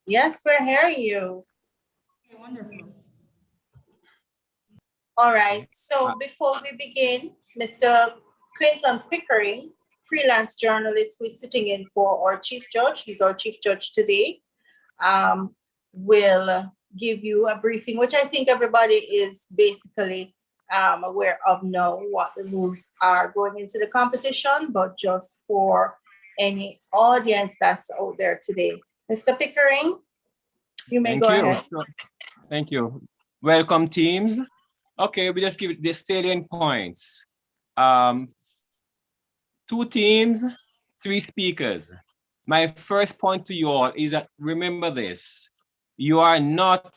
Yes, we're hearing you. Okay, wonderful. All right, so before we begin, Mr. Clinton Pickering, freelance journalist who is sitting in for our chief judge, he's our chief judge today, will give you a briefing, which I think everybody is basically aware of now what the rules are going into the competition, but just for any audience that's out there today. Mr. Pickering, you may go ahead. Thank you. Welcome, teams. Okay, we just give it the salient points. 2 teams, 3 speakers. My first point to you all is that remember this. You are not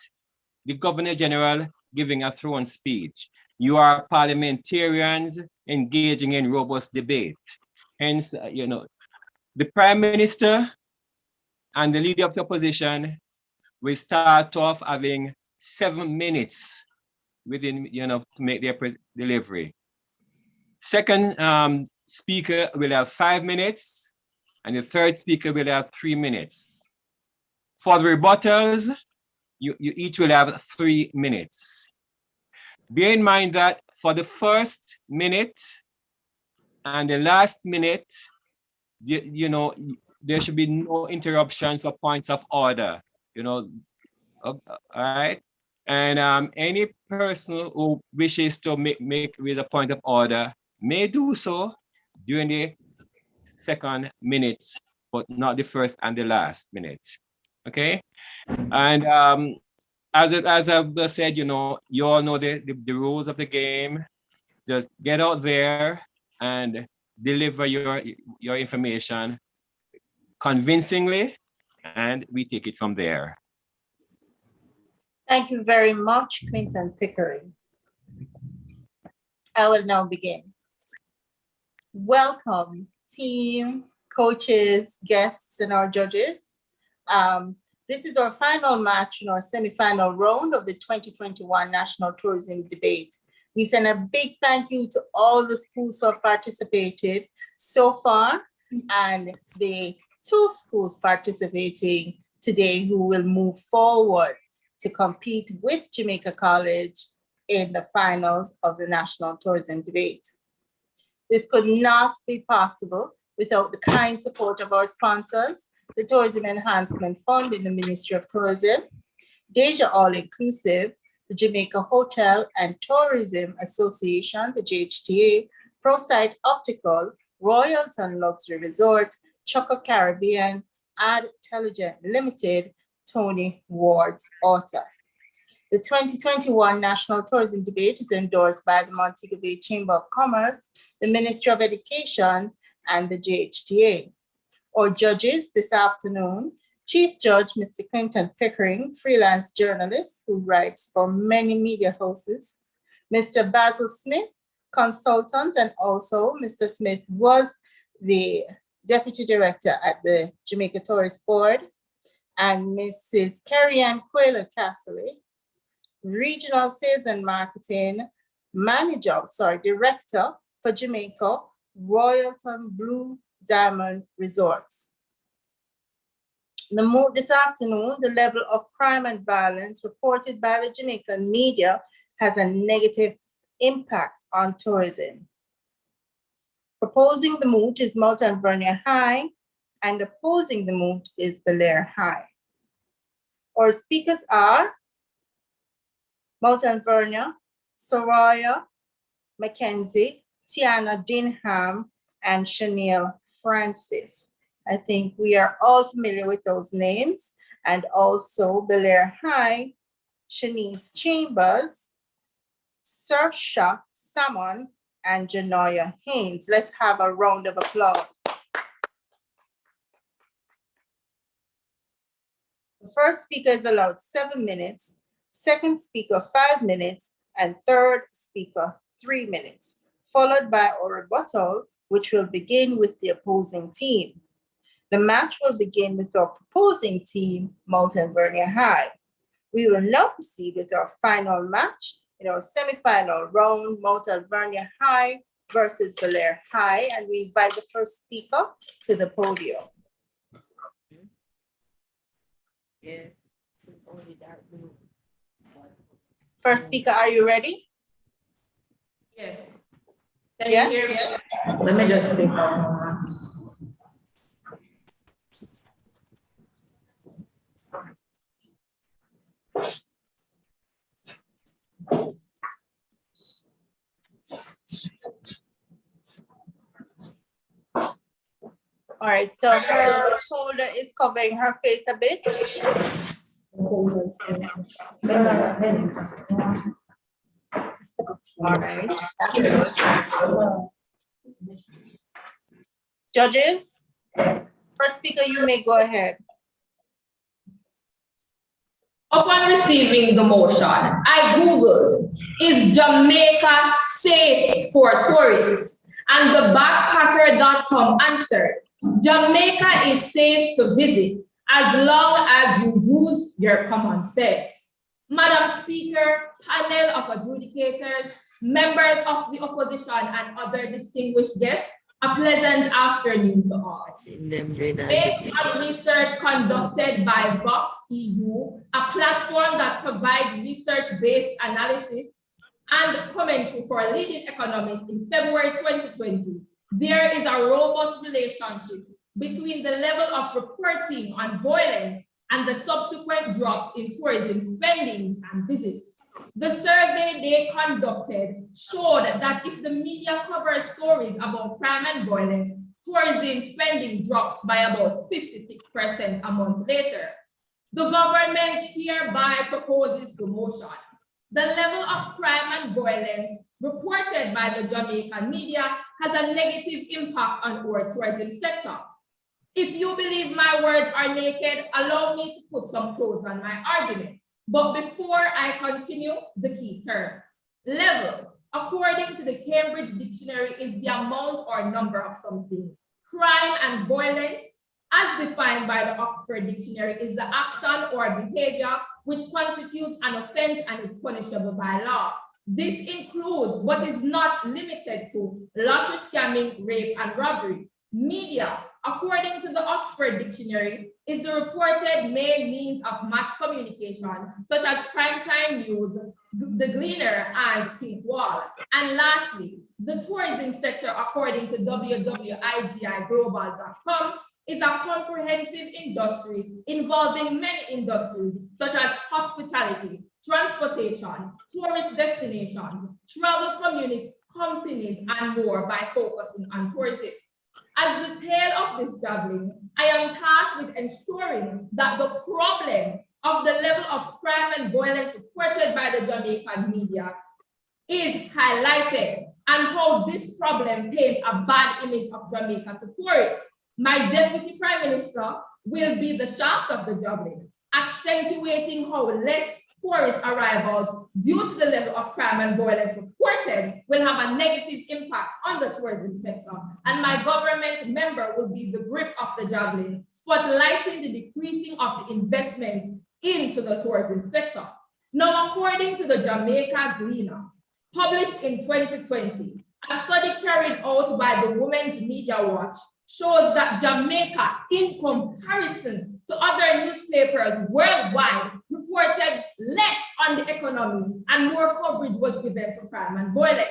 the Governor General giving a throne speech. You are parliamentarians engaging in robust debate. Hence, the Prime Minister and the Leader of the Opposition will start off having 7 minutes within, to make their delivery. Second speaker will have 5 minutes, and the third speaker will have 3 minutes. For the rebuttals, you each will have 3 minutes. Bear in mind that for the first minute and the last minute, there should be no interruption for points of order, all right? And any person who wishes to make with a point of order may do so during the second minutes, but not the first and the last minute. Okay? And as I've said, you all know the rules of the game. Just get out there and deliver your information convincingly, and we take it from there. Thank you very much, Clinton Pickering. I will now begin. Welcome, team, coaches, guests, and our judges. This is our final match in our semi-final round of the 2021 National Tourism Debate. We send a big thank you to all the schools who have participated so far, and the 2 schools participating today who will move forward to compete with Jamaica College in the finals of the National Tourism Debate. This could not be possible without the kind support of our sponsors, the Tourism Enhancement Fund in the Ministry of Tourism, Deja All Inclusive, the Jamaica Hotel and Tourism Association, the JHTA, ProSight Optical, Royalton Luxury Resort, Choco Caribbean, Ad Intelligent Limited, Tony Ward's Auto. The 2021 National Tourism Debate is endorsed by the Montego Bay Chamber of Commerce, the Ministry of Education, and the JHTA. Our judges this afternoon, Chief Judge Mr. Clinton Pickering, freelance journalist who writes for many media houses, Mr. Basil Smith, consultant, and also Mr. Smith was the Deputy Director at the Jamaica Tourist Board, and Mrs. Carrie-Ann Quayler-Castley, Regional Sales and Marketing Director for Jamaica Royalton Blue Diamond Resorts. This afternoon, the level of crime and violence reported by the Jamaican media has a negative impact on tourism. Proposing the moot is Mount Alvernia High, and opposing the moot is Belair High. Our speakers are Mount Alvernia, Soraya Mackenzie, Tiana Dinham, and Chanel Francis. I think we are all familiar with those names. And also Belair High, Shanice Chambers, Saoirse Salmon, and Janoya Haynes. Let's have a round of applause. The first speaker is allowed 7 minutes, second speaker 5 minutes, and third speaker 3 minutes, followed by a rebuttal, which will begin with the opposing team. The match will begin with our proposing team, Mount Alvernia High. We will now proceed with our final match in our semi-final round, Mount Alvernia High versus Belair High, and we invite the first speaker to the podium. Yeah. Only that room. First speaker, are you ready? Yes. Can Yeah? you hear me? Let me just take off my mask. All right, so her shoulder is covering her face a bit. All right. Judges, first speaker, you may go ahead. Upon receiving the motion, I Googled, is Jamaica safe for tourists? And the backpacker.com answered, Jamaica is safe to visit as long as you use your common sense. Madam Speaker, panel of adjudicators, members of the opposition and other distinguished guests, a pleasant afternoon to all. Based on research conducted by Vox EU, a platform that provides research-based analysis and commentary for leading economists in February 2020, there is a robust relationship between the level of reporting on violence and the subsequent drops in tourism spending and visits. The survey they conducted showed that if the media covers stories about crime and violence, tourism spending drops by about 56% a month later. The government hereby proposes the motion. The level of crime and violence reported by the Jamaican media has a negative impact on our tourism sector. If you believe my words are naked, allow me to put some clothes on my argument. But before I continue, the key terms. Level, according to the Cambridge Dictionary, is the amount or number of something. Crime and violence, as defined by the Oxford Dictionary, is the action or behavior which constitutes an offense and is punishable by law. This includes, but is not limited to, lottery scamming, rape, and robbery. Media, according to the Oxford Dictionary, is the reported main means of mass communication, such as primetime news, the Gleaner, and Pink Wall. And lastly, the tourism sector, according to WWIGIglobal.com, is a comprehensive industry involving many industries, such as hospitality, transportation, tourist destinations, travel companies, and more by focusing on tourism. As the tail of this juggling, I am tasked with ensuring that the problem of the level of crime and violence reported by the Jamaican media is highlighted and how this problem paints a bad image of Jamaica to tourists. My Deputy Prime Minister will be the shaft of the juggling, accentuating how less tourist arrivals due to the level of crime and violence reported will have a negative impact on the tourism sector. And my government member will be the grip of the juggling, spotlighting the decreasing of the investment into the tourism sector. Now, according to the Jamaica Gleaner, published in 2020, a study carried out by the Women's Media Watch shows that Jamaica, in comparison to other newspapers worldwide, reported less on the economy and more coverage was given to crime and violence.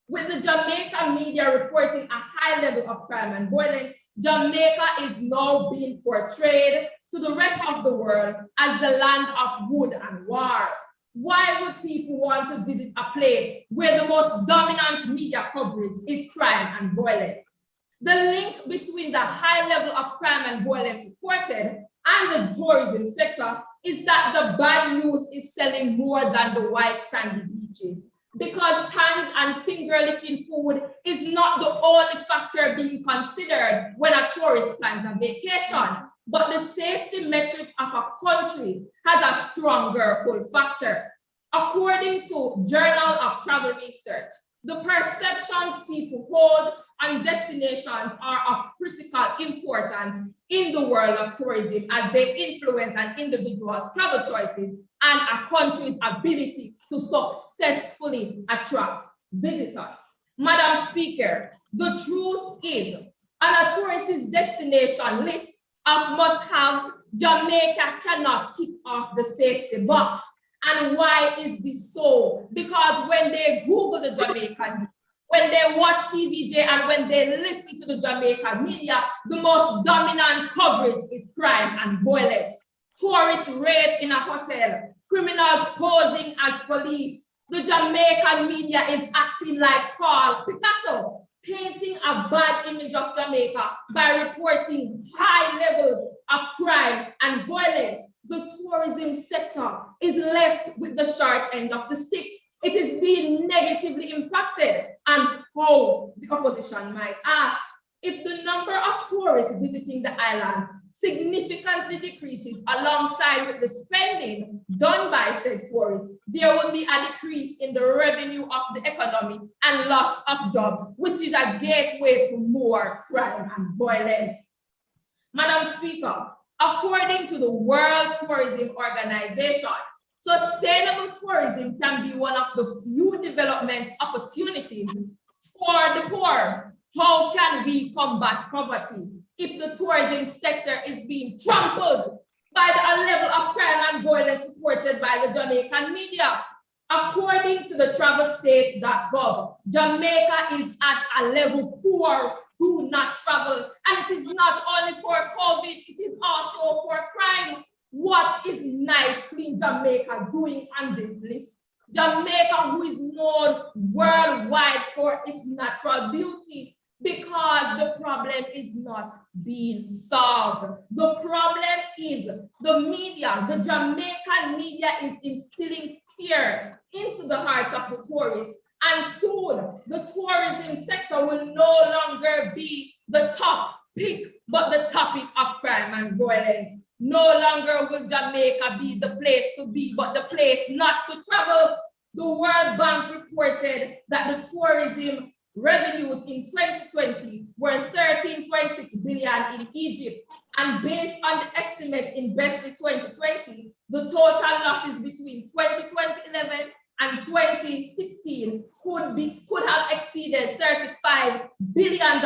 With the Jamaica media reporting a high level of crime and violence, Jamaica is now being portrayed to the rest of the world as the land of wood and war. Why would people want to visit a place where the most dominant media coverage is crime and violence? The link between the high level of crime and violence reported and the tourism sector is that the bad news is selling more than the white sandy beaches, because hands and finger-licking food is not the only factor being considered when a tourist plans a vacation, but the safety metrics of a country has a stronger pull factor. According to Journal of Travel Research, the perceptions people hold on destinations are of critical importance in the world of tourism as they influence an individual's travel choices and a country's ability to successfully attract visitors. Madam Speaker, the truth is, on a tourist's destination list of must-haves, Jamaica cannot tick off the safety box. And why is this so? Because when they Google the Jamaican, when they watch TVJ and when they listen to the Jamaican media, the most dominant coverage is crime and violence. Tourist rape in a hotel, criminals posing as police. The Jamaican media is acting like Paul Picasso, painting a bad image of Jamaica by reporting high levels of crime and violence. The tourism sector is left with the short end of the stick. It is being negatively impacted. And how, the opposition might ask, if the number of tourists visiting the island significantly decreases alongside with the spending done by said tourists, there will be a decrease in the revenue of the economy and loss of jobs, which is a gateway to more crime and violence. Madam Speaker, according to the World Tourism Organization, sustainable tourism can be one of the few development opportunities for the poor. How can we combat poverty if the tourism sector is being trampled by the level of crime and violence reported by the Jamaican media? According to the travelstate.gov, Jamaica is at a level 4, do not travel. And it is not only for COVID, it is also for crime. What is nice, clean Jamaica doing on this list? Jamaica, who is known worldwide for its natural beauty, because the problem is not being solved. The problem is the media, the Jamaican media is instilling fear into the hearts of the tourists. And soon, the tourism sector will no longer be the top pick, but the topic of crime and violence. No longer will Jamaica be the place to be, but the place not to travel. The World Bank reported that the tourism revenues in 2020 were 13.6 billion in Egypt. And based on the estimates in Bestly 2020, the total losses between 2011 and 2016 could have exceeded $35 billion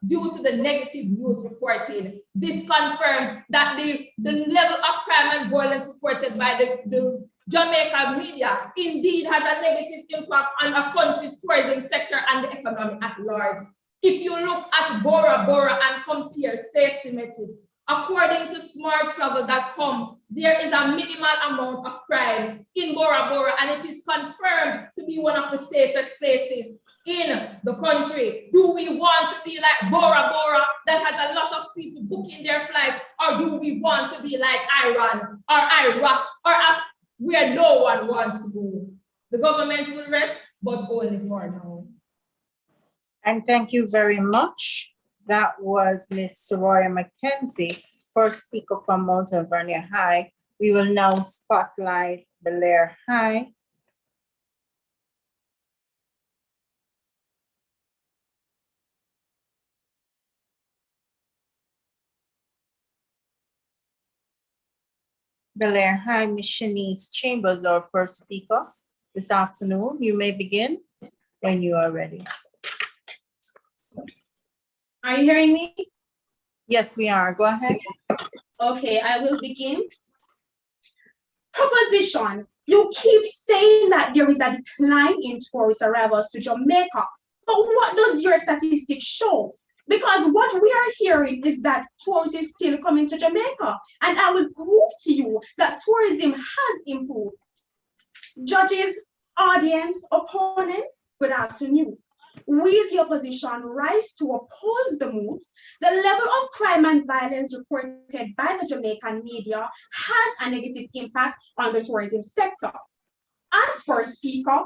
due to the negative news reporting. This confirms that the level of crime and violence reported by the Jamaican media indeed has a negative impact on a country's tourism sector and the economy at large. If you look at Bora Bora and compare safety metrics, according to smarttravel.com, there is a minimal amount of crime in Bora Bora, and it is confirmed to be one of the safest places in the country. Do we want to be like Bora Bora that has a lot of people booking their flights, or do we want to be like Iran or Iraq or where no one wants to go? The government will rest, but only for now. And thank you very much. That was Ms. Soraya McKenzie, first speaker from Mount Alvernia High. We will now spotlight Belair High. Belair High, Ms. Shanice Chambers, our first speaker this afternoon. You may begin when you are ready. Are you hearing me? Yes, we are. Go ahead. Okay, I will begin. Proposition. You keep saying that there is a decline in tourist arrivals to Jamaica, but what does your statistics show? Because what we are hearing is that tourists is still coming to Jamaica, and I will prove to you that tourism has improved. Judges, audience, opponents, good afternoon. We, the opposition, rise to oppose the move. The level of crime and violence reported by the Jamaican media has a negative impact on the tourism sector. As first speaker,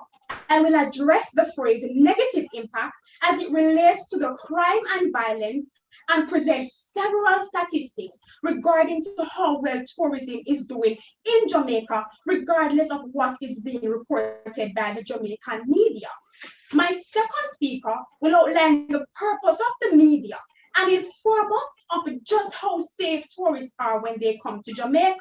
I will address the phrase negative impact as it relates to the crime and violence and present several statistics regarding to how well tourism is doing in Jamaica, regardless of what is being reported by the Jamaican media. My second speaker will outline the purpose of the media and inform us of just how safe tourists are when they come to Jamaica.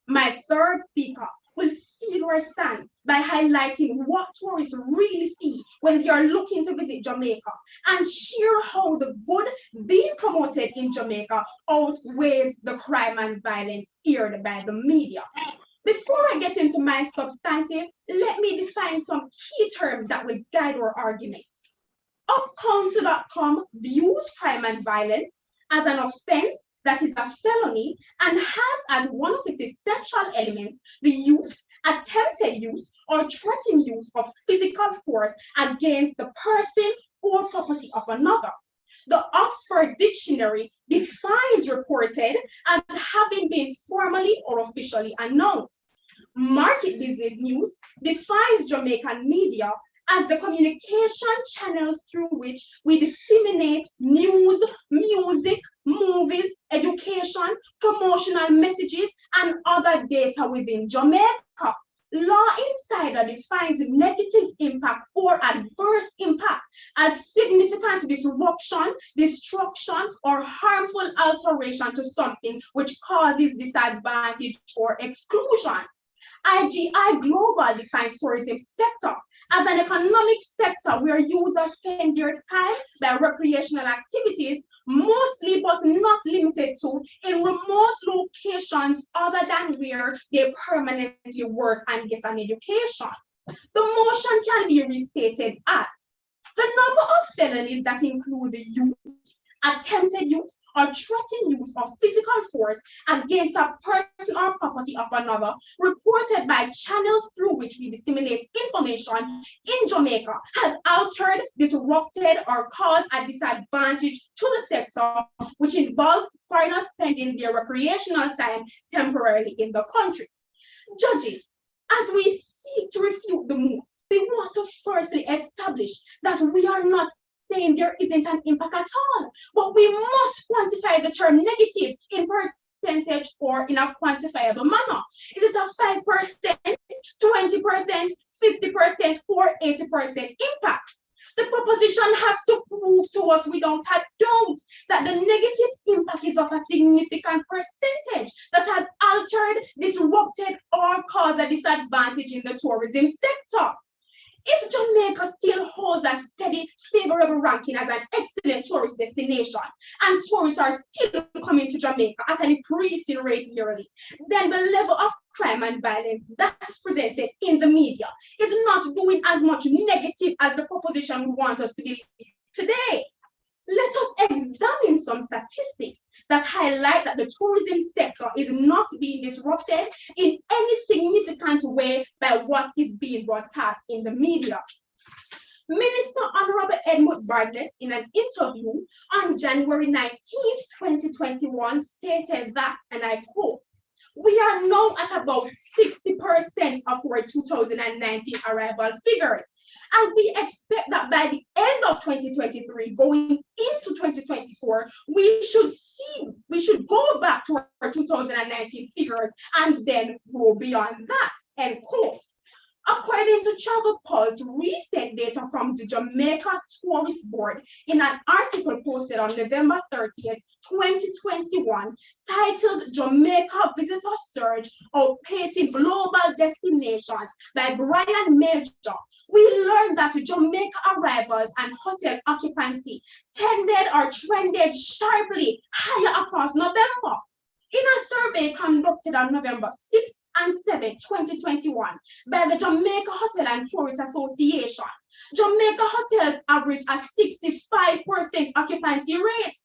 My third speaker will seal our stance by highlighting what tourists really see when they are looking to visit Jamaica and share how the good being promoted in Jamaica outweighs the crime and violence aired by the media. Before I get into my substantive, let me define some key terms that will guide our argument. UpCouncil.com views crime and violence as an offense that is a felony and has as one of its essential elements the use, attempted use, or threatened use of physical force against the person or property of another. The Oxford Dictionary defines reported as having been formally or officially announced. Market Business News defines Jamaican media as the communication channels through which we disseminate news, music, movies, education, promotional messages, and other data within Jamaica. Law Insider defines negative impact or adverse impact as significant disruption, destruction, or harmful alteration to something which causes disadvantage or exclusion. IGI Global defines tourism sector as an economic sector where users spend their time by recreational activities, mostly but not limited to, in remote locations other than where they permanently work and get an education. The motion can be restated as the number of felonies that include the use, attempted use, or threatened use of physical force against a person or property of another, reported by channels through which we disseminate information in Jamaica, has altered, disrupted, or caused a disadvantage to the sector, which involves foreigners spending their recreational time temporarily in the country. Judges, as we seek to refute the move, we want to firstly establish that we are not saying there isn't an impact at all, but we must quantify the term negative in percentage or in a quantifiable manner. Is it a 5%, 20%, 50%, or 80% impact? The proposition has to prove to us without a doubt that the negative impact is of a significant percentage that has altered, disrupted, or caused a disadvantage in the tourism sector. If Jamaica still holds a steady, favorable ranking as an excellent tourist destination, and tourists are still coming to Jamaica at an increasing rate yearly, then the level of crime and violence that's presented in the media is not doing as much negative as the proposition we want us to believe today. Let us examine some statistics that highlight that the tourism sector is not being disrupted in any significant way by what is being broadcast in the media. Minister Honorable Edmund Bartlett, in an interview on January 19, 2021, stated that, and I quote, "We are now at about 60% of our 2019 arrival figures. And we expect that by the end of 2023, going into 2024, we should go back to our 2019 figures and then go beyond that," end quote. According to Travel Pulse, recent data from the Jamaica Tourist Board in an article posted on November 30th, 2021, titled "Jamaica Visitor Surge Outpacing Global Destinations" by Brian Major, we learned that Jamaica arrivals and hotel occupancy trended sharply higher across November. In a survey conducted on November 6th and 7th, 2021, by the Jamaica Hotel and Tourist Association, Jamaica hotels average a 65% occupancy rate.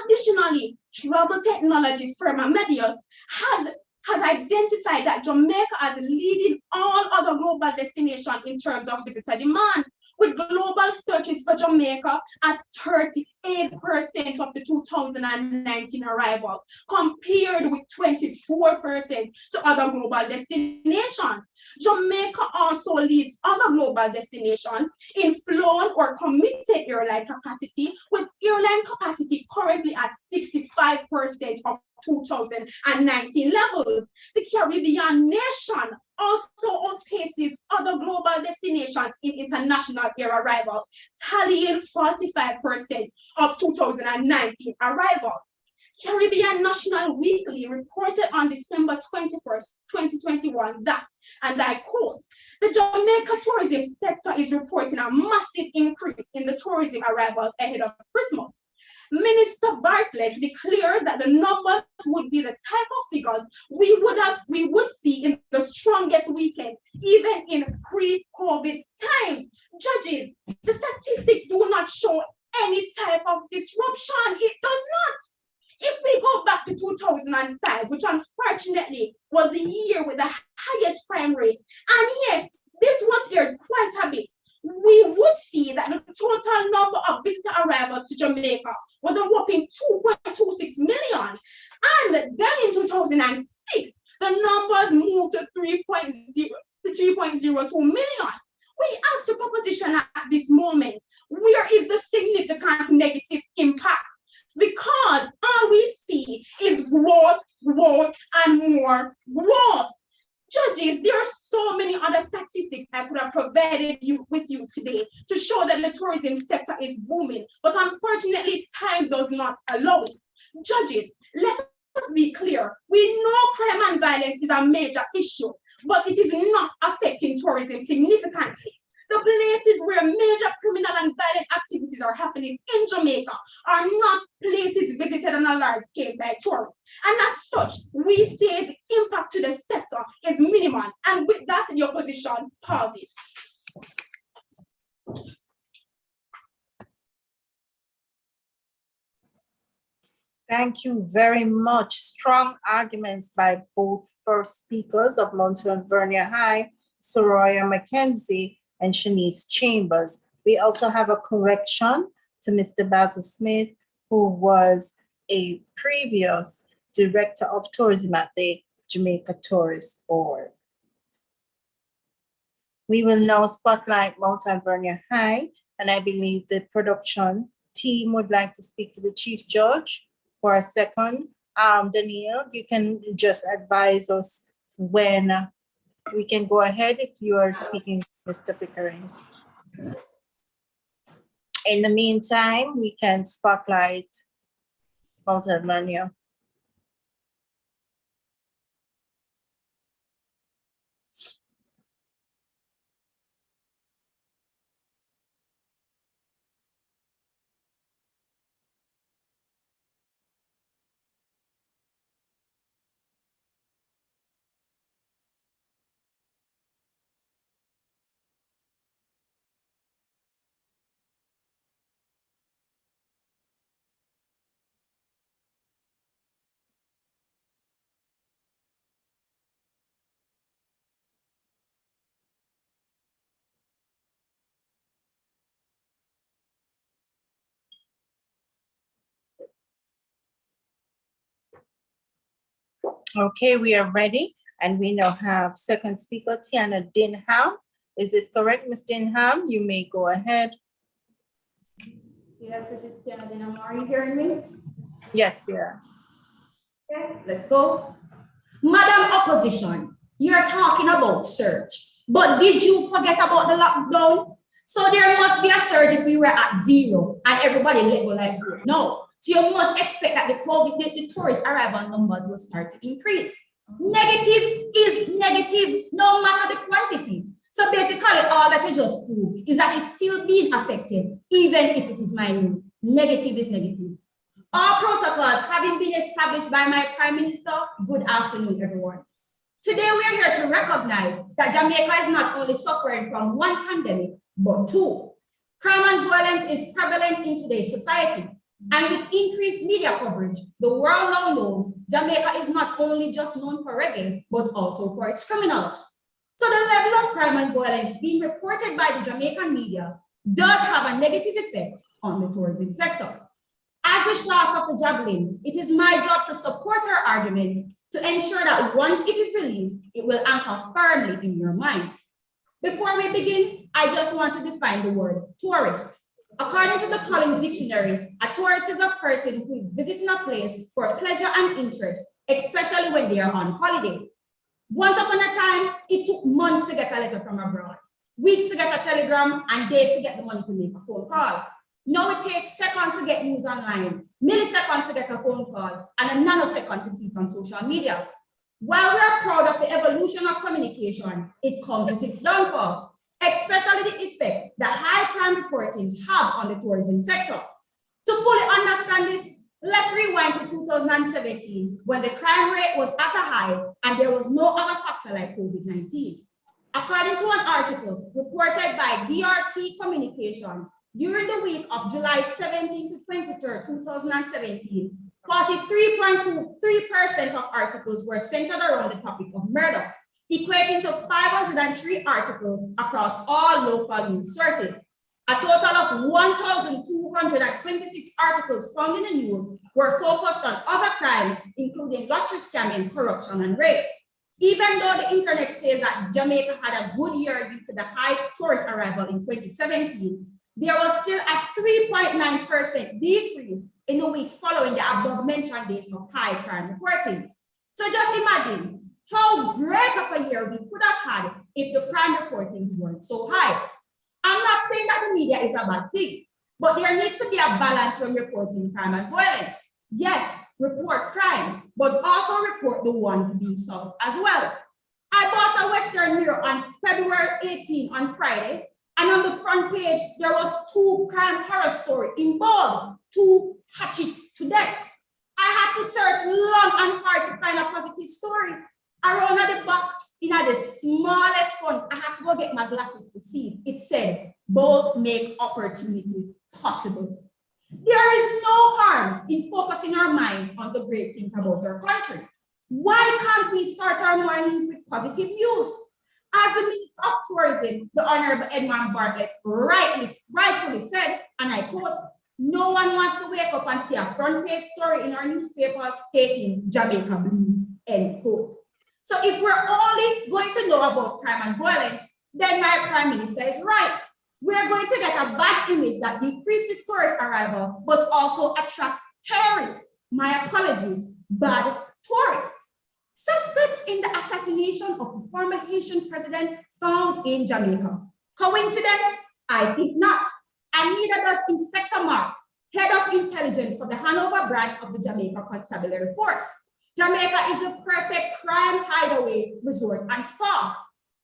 Additionally, travel technology firm Amadeus has identified that Jamaica as leading all other global destinations in terms of visitor demand, with global searches for Jamaica at 38% of the 2019 arrivals, compared with 24% to other global destinations. Jamaica also leads other global destinations in flown or committed airline capacity, with airline capacity currently at 65% of 2019 levels. The Caribbean nation also outpaces other global destinations in international air arrivals, tallying 45% of 2019 arrivals. Caribbean National Weekly reported on December 21st, 2021 that and I quote, "The Jamaica tourism sector is reporting a massive increase in the tourism arrivals ahead of Christmas. Minister Bartlett declares that the numbers would be the type of figures we would see in the strongest weekend, even in pre-COVID times. Judges, the statistics do not show any type of disruption. It does not. If we go back to 2005, which unfortunately was the year with the highest crime rates, and yes, this was here quite a bit, we would see that the total number of visitor arrivals to Jamaica was a whopping 2.26 million. And then in 2006, the numbers moved to 3.02 million. We ask the proposition at this moment, where is the significant negative impact? Because all we see is growth, and more growth. Judges, there are so many other statistics I could have provided with you today to show that the tourism sector is booming, but unfortunately, time does not allow it. Judges, let us be clear. We know crime and violence is a major issue, but it is not affecting tourism significantly. The places where major criminal and violent activities are happening in Jamaica are not places visited on a large scale by tourists. And as such, we say the impact to the sector is minimal. And with that, the opposition pauses. Thank you very much. Strong arguments by both first speakers of Mount Alvernia High, Soraya Mackenzie and Shanice Chambers. We also have a correction to Mr. Basil Smith, who was a previous director of tourism at the Jamaica Tourist Board. We will now spotlight Mount Alvernia High, and I believe the production team would like to speak to the Chief Judge for a second. Danielle, you can just advise us when we can go ahead if you are speaking, Mr. Pickering. In the meantime, we can spotlight Mount Alvernia. Okay, we are ready, and we now have second speaker, Tiana Dinham. Is this correct, Ms. Dinham? You may go ahead. Yes, this is Tiana Dinham. Are you hearing me? Yes, we are. Okay, let's go. Madam Opposition, you're talking about surge, but did you forget about the lockdown? So there must be a surge if we were at 0 and everybody let go like that. No. So you must expect that the tourist arrival numbers will start to increase. Negative is negative, no matter the quantity. So basically, all that you just proved is that it's still being affected, even if it is minute. Negative is negative. All protocols having been established by my Prime Minister, good afternoon, everyone. Today, we are here to recognize that Jamaica is not only suffering from one pandemic, but two. Crime and violence is prevalent in today's society. And with increased media coverage, the world now knows Jamaica is not only just known for reggae, but also for its criminals. So the level of crime and violence being reported by the Jamaican media does have a negative effect on the tourism sector. As the shaft of the javelin, it is my job to support our arguments to ensure that once it is released, it will anchor firmly in your minds. Before we begin, I just want to define the word tourist. According to the Collins Dictionary, a tourist is a person who is visiting a place for pleasure and interest, especially when they are on holiday. Once upon a time, it took months to get a letter from abroad, weeks to get a telegram, and days to get the money to make a phone call. Now it takes seconds to get news online, milliseconds to get a phone call, and a nanosecond to see it on social media. While we are proud of the evolution of communication, it comes with its downfalls, especially the effect that high crime reportings have on the tourism sector. To fully understand this, let's rewind to 2017 when the crime rate was at a high and there was no other factor like COVID-19. According to an article reported by DRT Communication, during the week of July 17 to 23, 2017, 43.23% of articles were centered around the topic of murder, equating to 503 articles across all local news sources. A total of 1,226 articles found in the news were focused on other crimes, including lottery scamming, corruption, and rape. Even though the internet says that Jamaica had a good year due to the high tourist arrival in 2017, there was still a 3.9% decrease in the weeks following the above-mentioned days of high crime reportings. So just imagine how great of a year we could have had if the crime reportings weren't so high. I'm not saying that the media is a bad thing, but there needs to be a balance when reporting crime and violence. Yes, report crime, but also report the ones being solved as well. I bought a Western Mirror on February 18 on Friday, and on the front page, there was 2 crime horror stories in bold, 2 hatchet to death. I had to search long and hard to find a positive story. Around at the back, in the smallest font, I had to go get my glasses to see it. It said, both make opportunities possible. There is no harm in focusing our minds on the great things about our country. Why can't we start our mornings with positive news? As the Minister of Tourism, the Honorable Edmund Bartlett rightfully said, and I quote, "No one wants to wake up and see a front page story in our newspaper stating Jamaica blues," end quote. So if we're only going to know about crime and violence, then my Prime Minister is right. We're going to get a bad image that decreases tourist arrival, but also attract terrorists. My apologies, bad tourists. Suspects in the assassination of the former Haitian president found in Jamaica. Coincidence? I think not. And neither does Inspector Marks, Head of Intelligence for the Hanover branch of the Jamaica Constabulary Force. Jamaica is a perfect crime hideaway resort and spa.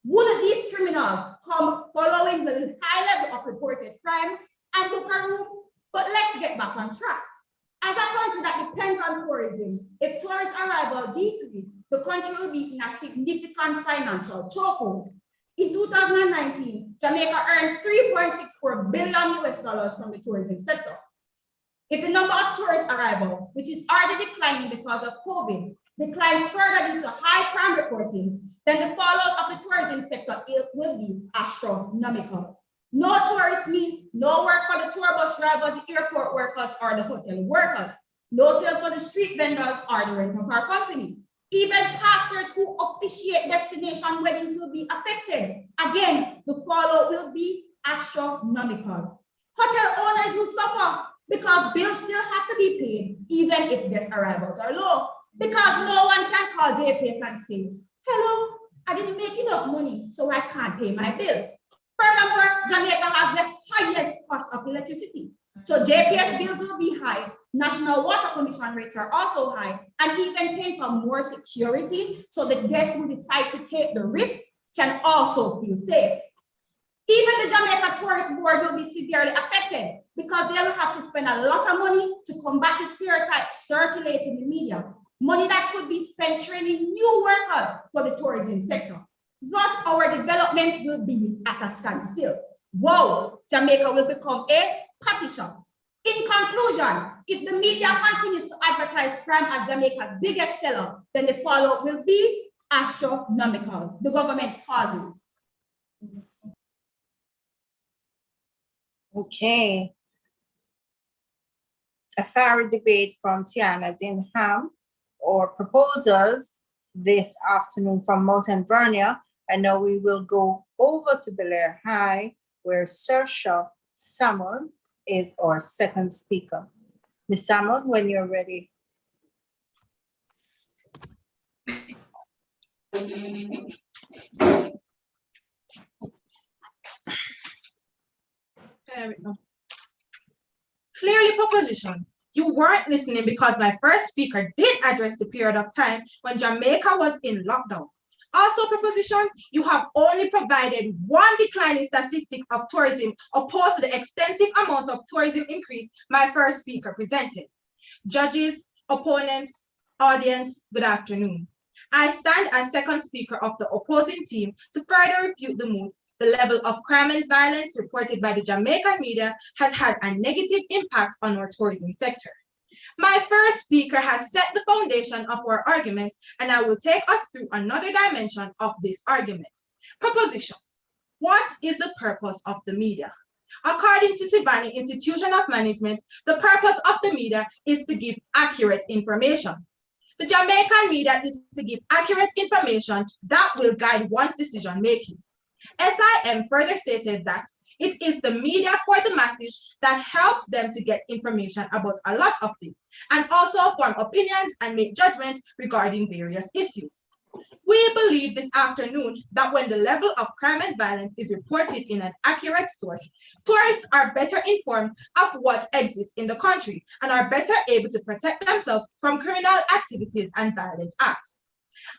Wouldn't these criminals come following the high level of reported crime and book a room? But let's get back on track. As a country that depends on tourism, if tourist arrival decreases, the country will be in a significant financial chokehold. In 2019, Jamaica earned $3.64 billion from the tourism sector. If the number of tourist arrival, which is already declining because of COVID, declines further due to high crime reporting, then the fallout of the tourism sector will be astronomical. No tourists mean no work for the tour bus drivers, the airport workers, or the hotel workers. No sales for the street vendors or the rental car company. Even pastors who officiate destination weddings will be affected. Again, the fallout will be astronomical. Hotel owners will suffer because bills still have to be paid, even if guest arrivals are low. Because no one can call JPS and say, "Hello, I didn't make enough money, so I can't pay my bill." Furthermore, Jamaica has the highest cost of electricity. So JPS bills will be high. National Water Commission rates are also high, and even paying for more security so the guests who decide to take the risk can also feel safe. Even the Jamaica Tourist Board will be severely affected because they will have to spend a lot of money to combat the stereotypes circulating in the media. Money that could be spent training new workers for the tourism sector. Thus, our development will be at a standstill. Wow, Jamaica will become a party shop. In conclusion, if the media continues to advertise crime as Jamaica's biggest seller, then the fallout will be astronomical. The government pauses. Okay. A fiery debate from Tiana Dinham, or proposers this afternoon from Alvernia. And now we will go over to Belair High, where Saoirse Salmon is our second speaker. Ms. Salmon, when you're ready. Clearly proposition You weren't listening because my first speaker did address the period of time when Jamaica was in lockdown. Also, proposition, you have only provided one declining statistic of tourism opposed to the extensive amounts of tourism increase my first speaker presented. Judges, opponents, audience, good afternoon. I stand as second speaker of the opposing team to further refute the moot. The level of crime and violence reported by the Jamaican media has had a negative impact on our tourism sector. My first speaker has set the foundation of our argument, and I will take us through another dimension of this argument. Proposition. What is the purpose of the media? According to Sivani Institution of Management, the purpose of the media is to give accurate information. The Jamaican media is to give accurate information that will guide one's decision making. SIM further stated that it is the media for the masses that helps them to get information about a lot of things and also form opinions and make judgments regarding various issues. We believe this afternoon that when the level of crime and violence is reported in an accurate source, tourists are better informed of what exists in the country and are better able to protect themselves from criminal activities and violent acts.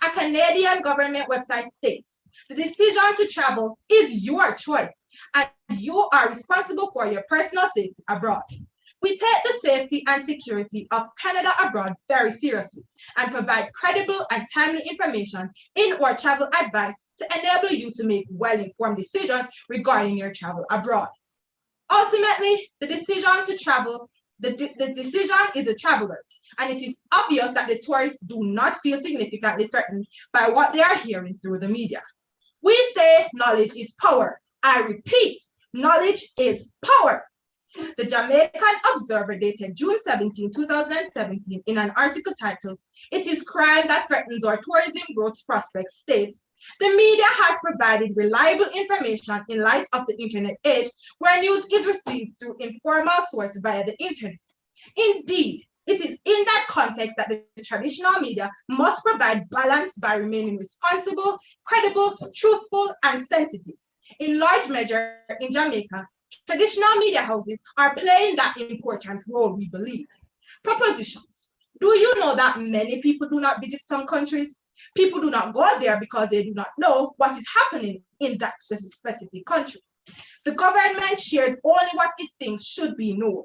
A Canadian government website states, the decision to travel is your choice and you are responsible for your personal safety abroad. We take the safety and security of Canada abroad very seriously and provide credible and timely information in our travel advice to enable you to make well-informed decisions regarding your travel abroad. Ultimately, the decision to travel, the decision is the traveler's, and it is obvious that the tourists do not feel significantly threatened by what they are hearing through the media. We say knowledge is power. I repeat, knowledge is power. The Jamaican Observer dated June 17, 2017, in an article titled, "It is Crime That Threatens Our Tourism Growth Prospects," states, the media has provided reliable information in light of the internet age where news is received through informal sources via the internet. Indeed, it is in that context that the traditional media must provide balance by remaining responsible, credible, truthful, and sensitive. In large measure, in Jamaica, traditional media houses are playing that important role, we believe. Propositions. Do you know that many people do not visit some countries? People do not go there because they do not know what is happening in that specific country. The government shares only what it thinks should be known.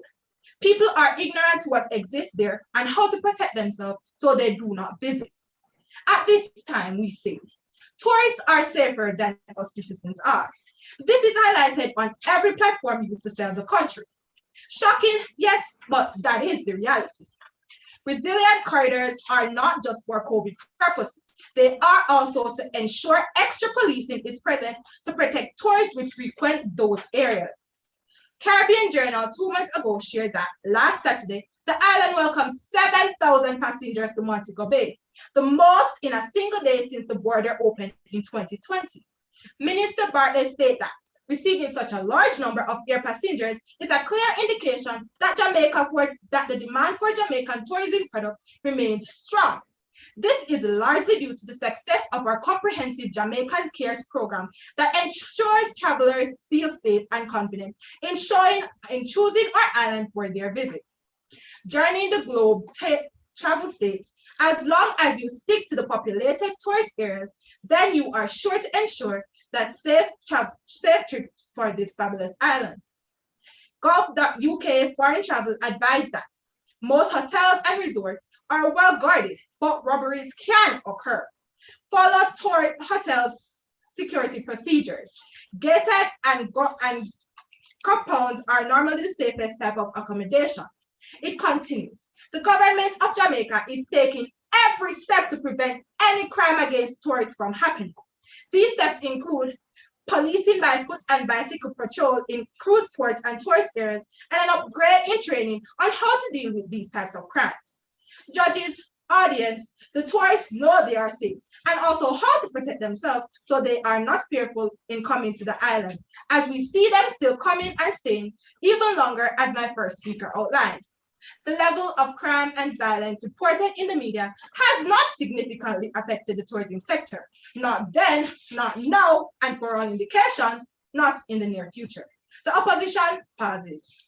People are ignorant to what exists there and how to protect themselves, so they do not visit. At this time, we say, tourists are safer than us citizens are. This is highlighted on every platform used to sell the country. Shocking, yes, but that is the reality. Resilient corridors are not just for COVID purposes. They are also to ensure extra policing is present to protect tourists which frequent those areas. Caribbean Journal 2 months ago shared that last Saturday, the island welcomed 7,000 passengers to Montego Bay, the most in a single day since the border opened in 2020. Minister Bartlett stated that receiving such a large number of air passengers is a clear indication that the demand for Jamaican tourism products remains strong. This is largely due to the success of our comprehensive Jamaican Cares program that ensures travelers feel safe and confident in choosing our island for their visit. Journeying the globe travel states, as long as you stick to the populated tourist areas, then you are sure to ensure that safe trips for this fabulous island. Gov.uk Foreign Travel advised that most hotels and resorts are well guarded, but robberies can occur. Follow hotels' security procedures. Gated and compounds are normally the safest type of accommodation. It continues, the government of Jamaica is taking every step to prevent any crime against tourists from happening. These steps include policing by foot and bicycle patrol in cruise ports and tourist areas, and an upgrade in training on how to deal with these types of crimes. Judges, audience, the tourists know they are safe and also how to protect themselves so they are not fearful in coming to the island, as we see them still coming and staying even longer, as my first speaker outlined. The level of crime and violence reported in the media has not significantly affected the tourism sector, not then, not now, and for all indications, not in the near future. The opposition pauses.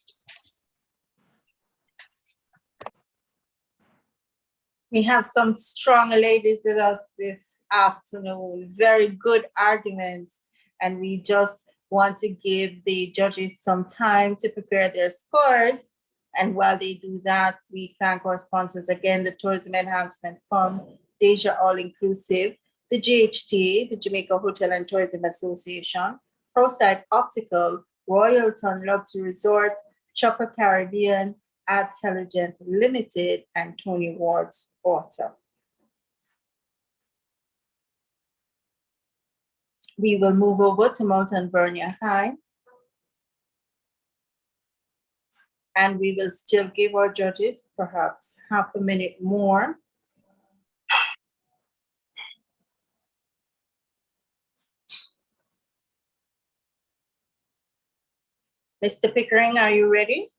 We have some strong ladies with us this afternoon, very good arguments, and we just want to give the judges some time to prepare their scores. And while they do that, we thank our sponsors again, the Tourism Enhancement Fund, Deja All Inclusive, the GHT, the Jamaica Hotel and Tourism Association, ProSight Optical, Royalton Luxury Resort, Chopper Caribbean, Intelligent Limited, and Tony Ward's Auto. We will move over to Mount Alvernia High. And we will still give our judges perhaps half a minute more. Mr. Pickering, are you ready?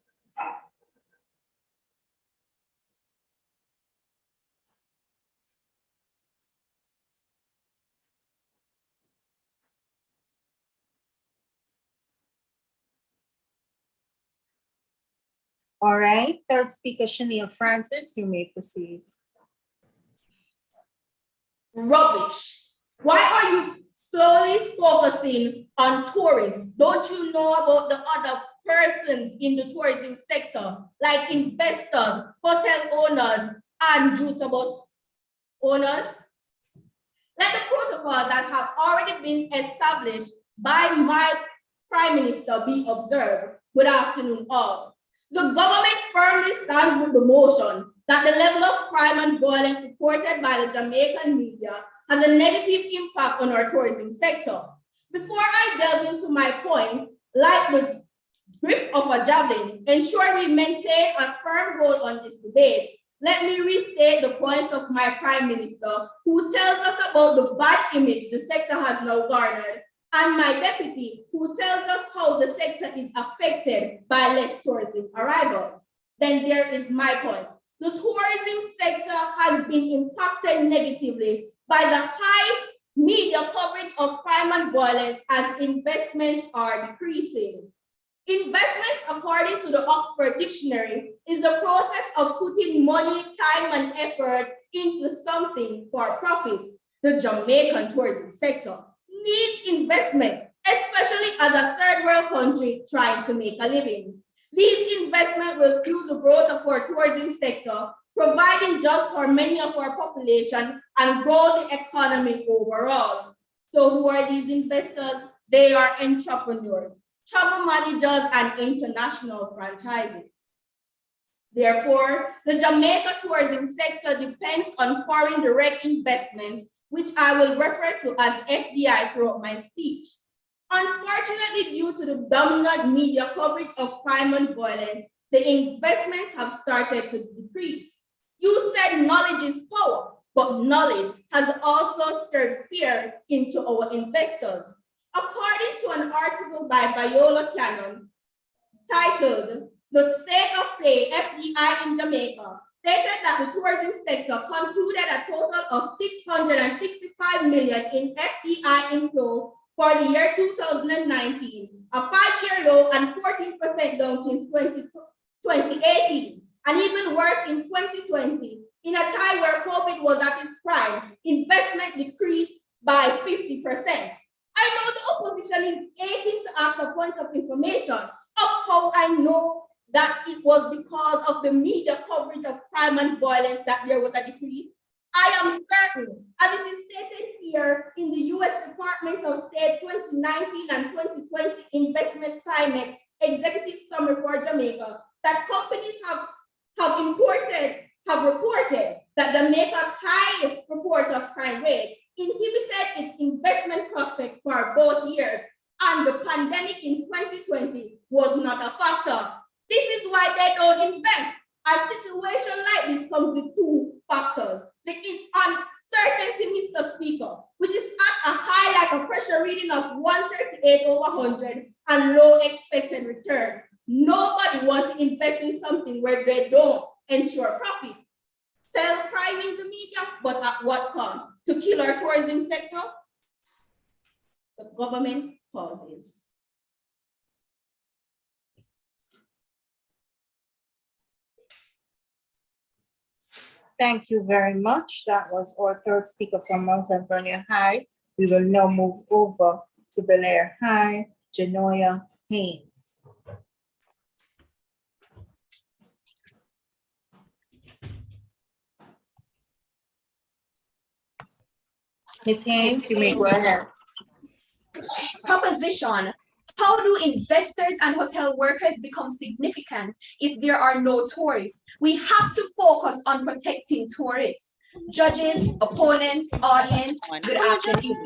All right, third speaker, Chanel Francis, you may proceed. Rubbish. Why are you solely focusing on tourists? Don't you know about the other persons in the tourism sector, like investors, hotel owners, and jute-bus owners? Let the protocols that have already been established by my Prime Minister be observed. Good afternoon, all. The government firmly stands with the motion that the level of crime and violence reported by the Jamaican media has a negative impact on our tourism sector. Before I delve into my point, like the grip of a javelin, ensure we maintain a firm hold on this debate. Let me restate the points of my Prime Minister, who tells us about the bad image the sector has now garnered, and my deputy, who tells us how the sector is affected by less tourism arrival. Then there is my point. The tourism sector has been impacted negatively by the high media coverage of crime and violence as investments are decreasing. Investment, according to the Oxford Dictionary, is the process of putting money, time, and effort into something for profit. The Jamaican tourism sector needs investment, especially as a third world country trying to make a living. These investments will fuel the growth of our tourism sector, providing jobs for many of our population and grow the economy overall. So who are these investors? They are entrepreneurs, travel managers, and international franchises. Therefore, the Jamaica tourism sector depends on foreign direct investments, which I will refer to as FDI throughout my speech. Unfortunately, due to the dominant media coverage of crime and violence, the investments have started to decrease. You said knowledge is power, but knowledge has also stirred fear into our investors. According to an article by Viola Cannon titled "The State of Play FDI in Jamaica," stated that the tourism sector concluded a total of 665 million in FDI inflow for the year 2019, a 5-year low and 14% down since 2018, and even worse in 2020. In a time where COVID was at its prime, investment decreased by 50%. I know the opposition is aching to ask a point of information of how I know that it was because of the media coverage of crime and violence that there was a decrease. I am certain, as it is stated here in the U.S. Department of State 2019 and 2020 Investment Climate Executive Summary for Jamaica, that companies have reported that Jamaica's high report of crime rate inhibited its investment prospect for both years, and the pandemic in 2020 was not a factor. This is why they don't invest. A situation like this comes with two factors. The uncertainty, Mr. Speaker, which is at a high like a pressure reading of 138/100 and low expected return. Nobody wants to invest in something where they don't ensure profit. Sell crime in the media, but at what cost? To kill our tourism sector? The government pauses. Thank you very much. That was our third speaker from Mount Alvernia High. We will now move over to Belair High, Janoya Haynes. Ms. Haynes, you may go ahead. Proposition: how do investors and hotel workers become significant if there are no tourists? We have to focus on protecting tourists. Judges, opponents, audience, good afternoon.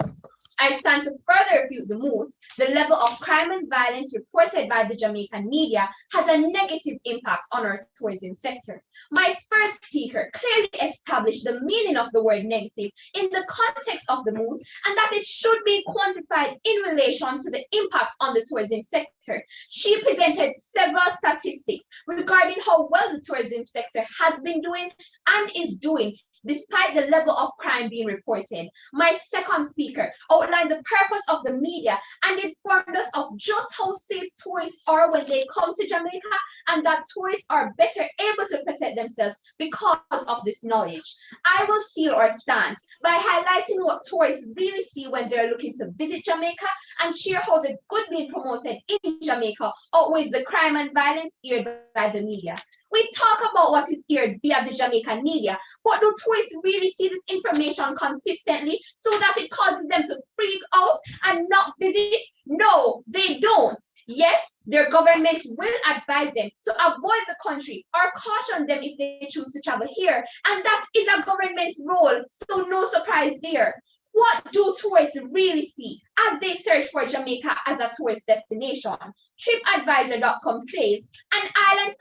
I stand to further refute the moot. The level of crime and violence reported by the Jamaican media has a negative impact on our tourism sector. My first speaker clearly established the meaning of the word negative in the context of the moot, and that it should be quantified in relation to the impact on the tourism sector. She presented several statistics regarding how well the tourism sector has been doing and is doing, despite the level of crime being reported. My second speaker outlined the purpose of the media and informed us of just how safe tourists are when they come to Jamaica, and that tourists are better able to protect themselves because of this knowledge. I will seal our stance by highlighting what tourists really see when they're looking to visit Jamaica and share how the good being promoted in Jamaica outweighs the crime and violence aired by the media. We talk about what is aired via the Jamaican media, but do tourists really see this information consistently so that it causes them to freak out and not visit? No, they don't. Yes, their governments will advise them to avoid the country or caution them if they choose to travel here, and that is a government's role, so no surprise there. What do tourists really see as they search for Jamaica as a tourist destination? TripAdvisor.com says, an island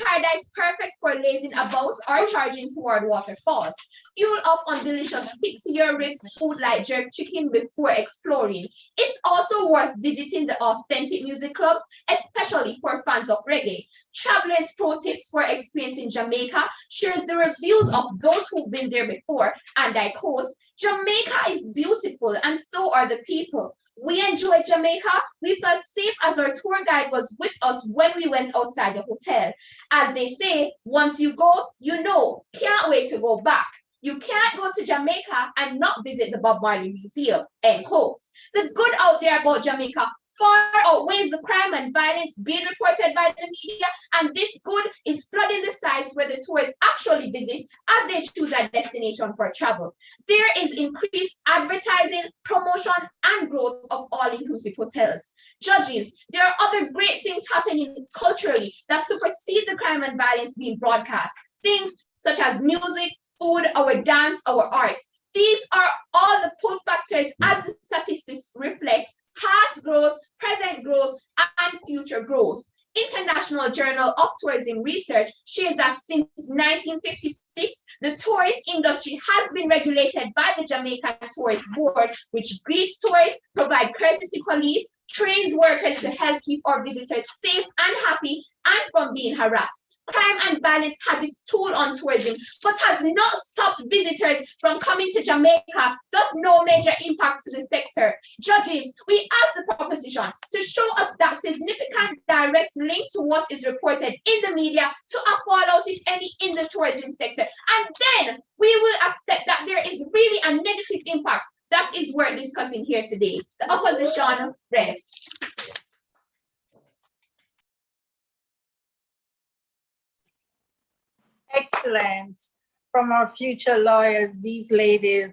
paradise perfect for lazing about or charging toward waterfalls. Fuel up on delicious stick-to-your-ribs food like jerk chicken before exploring. It's also worth visiting the authentic music clubs, especially for fans of reggae. Travelers' Pro Tips for experiencing Jamaica shares the reviews of those who've been there before, and I quote, Jamaica is beautiful and so are the people. We enjoyed Jamaica. We felt safe as our tour guide was with us when we went outside the hotel. As they say, once you go, you know, can't wait to go back. You can't go to Jamaica and not visit the Bob Marley Museum, end quote. The good out there about Jamaica far outweighs the crime and violence being reported by the media, and this good is flooding the sites where the tourists actually visit as they choose a destination for travel. There is increased advertising, promotion, and growth of all-inclusive hotels. Judges, there are other great things happening culturally that supersede the crime and violence being broadcast. Things such as music, food, our dance, our art. These are all the pull factors as the statistics reflect past growth, present growth, and future growth. International Journal of Tourism Research shares that since 1956, the tourist industry has been regulated by the Jamaican Tourist Board, which greets tourists, provides courtesy police, trains workers to help keep our visitors safe and happy and from being harassed. Crime and violence has its toll on tourism, but has not stopped visitors from coming to Jamaica, thus no major impact to the sector. Judges, we ask the proposition to show us that significant direct link to what is reported in the media to a fallout, if any, in the tourism sector. And then we will accept that there is really a negative impact that is worth discussing here today. The opposition rests. Excellent. From our future lawyers, these ladies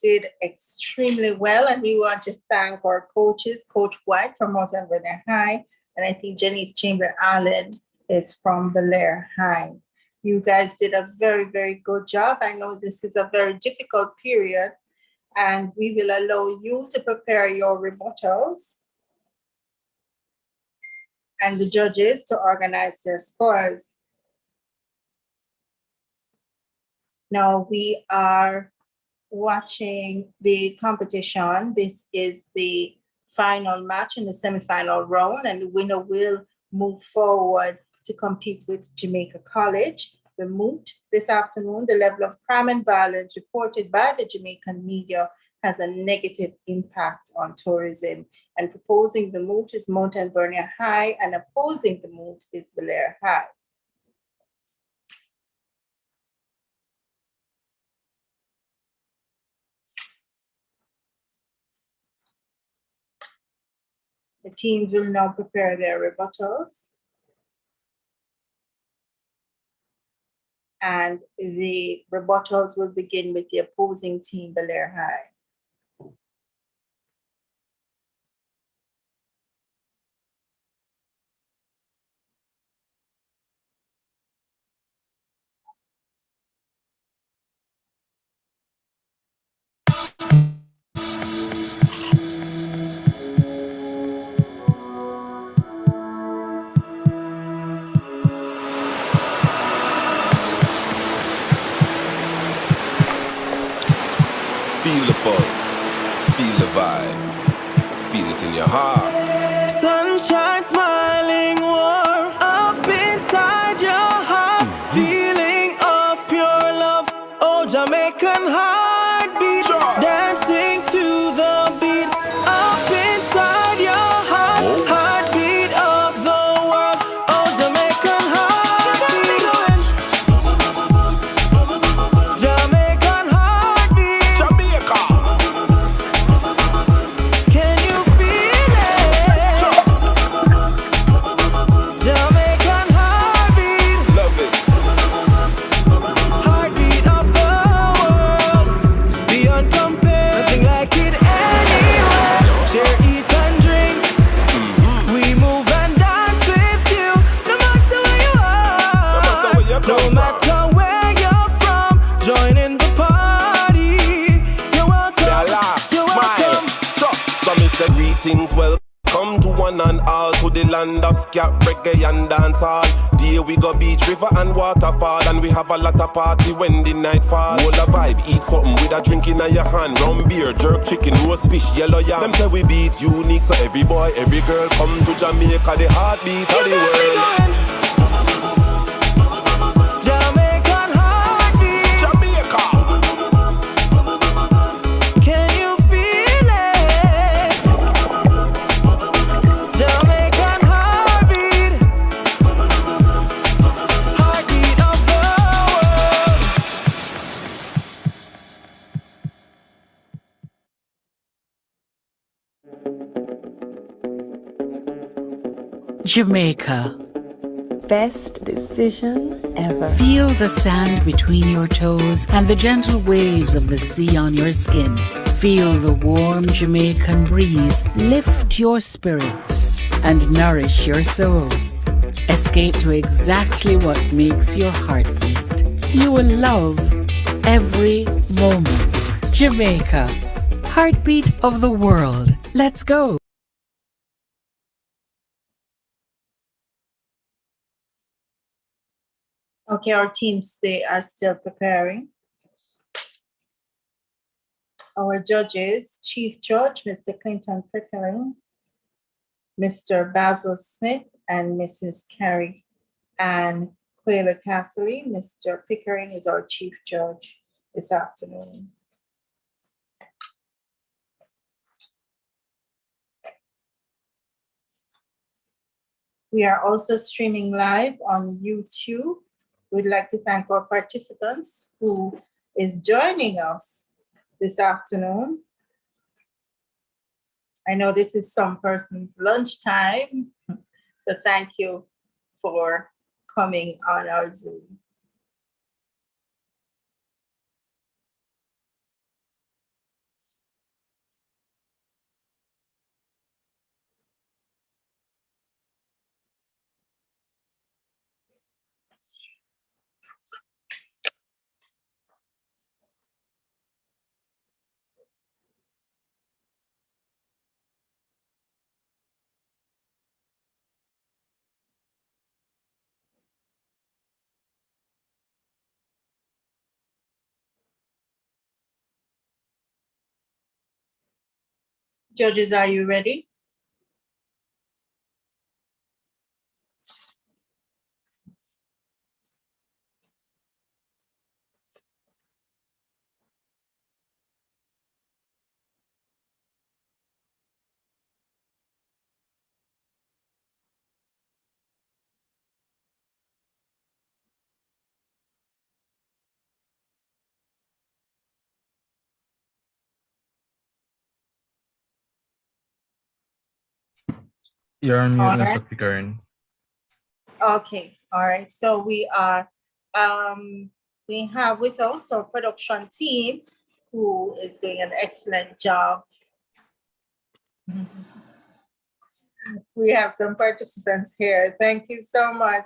did extremely well, and we want to thank our coaches, Coach White from Mount Alvernia High, and I think Janice Chamber-Allen is from Belair High. You guys did a very, very good job. I know this is a very difficult period, and we will allow you to prepare your rebuttals and the judges to organize their scores. Now we are watching the competition. This is the final match in the semifinal round, and the winner will move forward to compete with Jamaica College. The moot this afternoon, the level of crime and violence reported by the Jamaican media has a negative impact on tourism. And proposing the moot is Mount Alvernia High, and opposing the moot is Belair High. The teams will now prepare their rebuttals. And the rebuttals will begin with the opposing team, Belair High. Feel the pulse, feel the vibe, feel it in your heart. Sunshine smiling warm up inside your heart. Feeling of pure love. Oh, Jamaican heartbeat. Sure. Dancing to the beat up inside your heart. Whoa. Heartbeat of the world. Oh, Jamaican heartbeat. Jamaican heartbeat. Jamaica. Can you feel it? Sure. Jamaican heartbeat. Love it. Heartbeat of the world, beyond compare, nothing like it anywhere. Share, eat and drink, we move and dance with you, no matter where you are, No matter where you come no from. matter where you're from. Join in the party. You're Me a welcome. laugh, You're smile. welcome. Sure. So me say greetings, welcome to one and all, to the land of scat, reggae and dancehall. There we go beach, river and waterfall, and we have a lot of party when the night fall. Hold a vibe, eat something with a drink in your hand. Rum beer, jerk chicken, roast fish, yellow yam. Them say we beat unique, so every boy, every girl come to Jamaica, the heartbeat of You the got me world. going. Jamaican heartbeat. Jamaica. Can you feel it? Jamaican heartbeat. Heartbeat of the world. Jamaica. Best decision ever. Feel the sand between your toes and the gentle waves of the sea on your skin. Feel the warm Jamaican breeze lift your spirits and nourish your soul. Escape to exactly what makes your heart beat. You will love every moment. Jamaica, heartbeat of the world. Let's go. Okay, our teams, they are still preparing. Our judges, Chief Judge, Mr. Clinton Pickering, Mr. Basil Smith, and Mrs. Carrie Ann Quayler Castley. Mr. Pickering is our Chief Judge this afternoon. We are also streaming live on YouTube. We'd like to thank our participants who is joining us this afternoon. I know this is some person's lunchtime, so thank you for coming on our Zoom. Judges, are you ready? You're on mute, All Mr. right. Pickering. Okay, all right. So we have with us our production team who is doing an excellent job. We have some participants here. Thank you so much.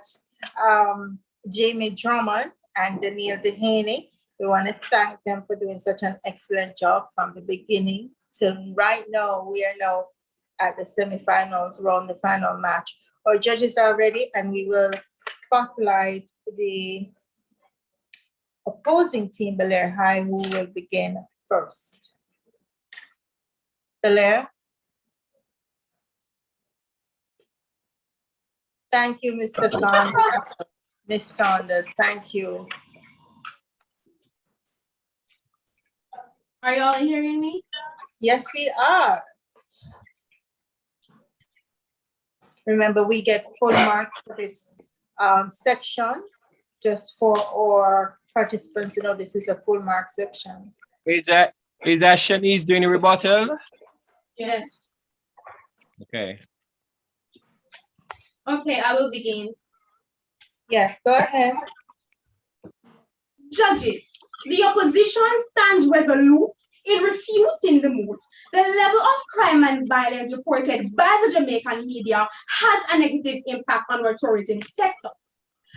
Jamie Drummond and Danielle Dehaney. We want to thank them for doing such an excellent job from the beginning to right now. We are now at the semifinals. We're on the final match. Our judges are ready, and we will spotlight the opposing team, Belair High, who will begin first. Belair. Thank you, Mr. Saunders. Ms. Saunders, thank you. Are y'all hearing me? Yes, we are. Remember, we get full marks for this section, just for our participants. You know, this is a full mark section. Is that Shanice doing a rebuttal? Yes. Okay. Okay, I will begin. Yes, go ahead. Judges, the opposition stands resolute in refuting the moot. The level of crime and violence reported by the Jamaican media has a negative impact on our tourism sector.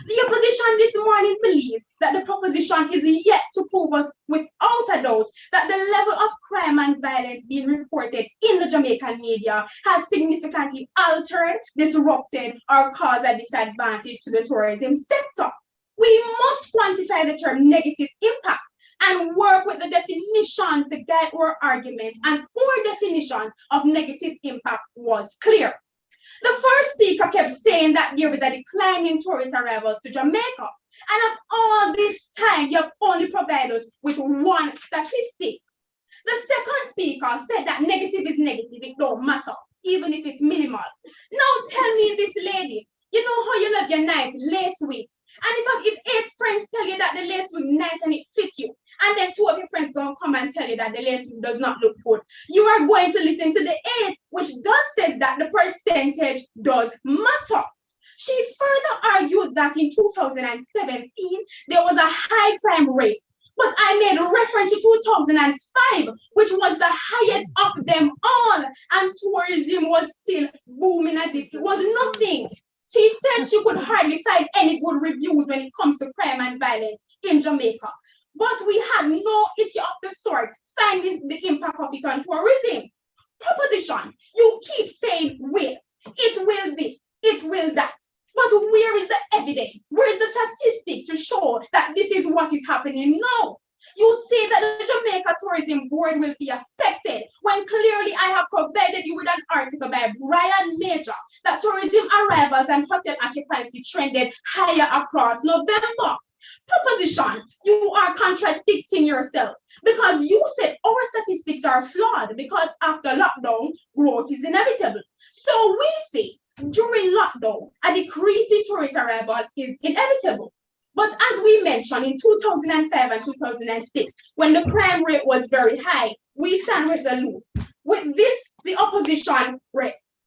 The opposition this morning believes that the proposition is yet to prove us without a doubt that the level of crime and violence being reported in the Jamaican media has significantly altered, disrupted, or caused a disadvantage to the tourism sector. We must quantify the term negative impact and work with the definitions to guide our argument, and poor definitions of negative impact was clear. The first speaker kept saying that there is a decline in tourist arrivals to Jamaica. And of all this time, you have only provided us with one statistics. The second speaker said that negative is negative, it don't matter, even if it's minimal. Now tell me this, lady, you know how you love your nice lace wigs? And if 8 friends tell you that the lace wig nice and it fit you, and then 2 of your friends gonna come and tell you that the lace wig does not look good, you are going to listen to the 8, which does say that the percentage does matter. She further argued that in 2017, there was a high crime rate, but I made reference to 2005, which was the highest of them all, and tourism was still booming as if it was nothing. She said she could hardly find any good reviews when it comes to crime and violence in Jamaica. But we had no issue of the sort finding the impact of it on tourism. Proposition, you keep saying will. It will this, it will that. But where is the evidence? Where is the statistic to show that this is what is happening now? You say that the Jamaica Tourism Board will be affected when clearly I have provided you with an article by Brian Major that tourism arrivals and hotel occupancy trended higher across November. Proposition, you are contradicting yourself because you said our statistics are flawed because after lockdown, growth is inevitable. So we say during lockdown, a decrease in tourist arrival is inevitable. But as we mentioned in 2005 and 2006, when the crime rate was very high, we stand resolute. With this, the opposition rests.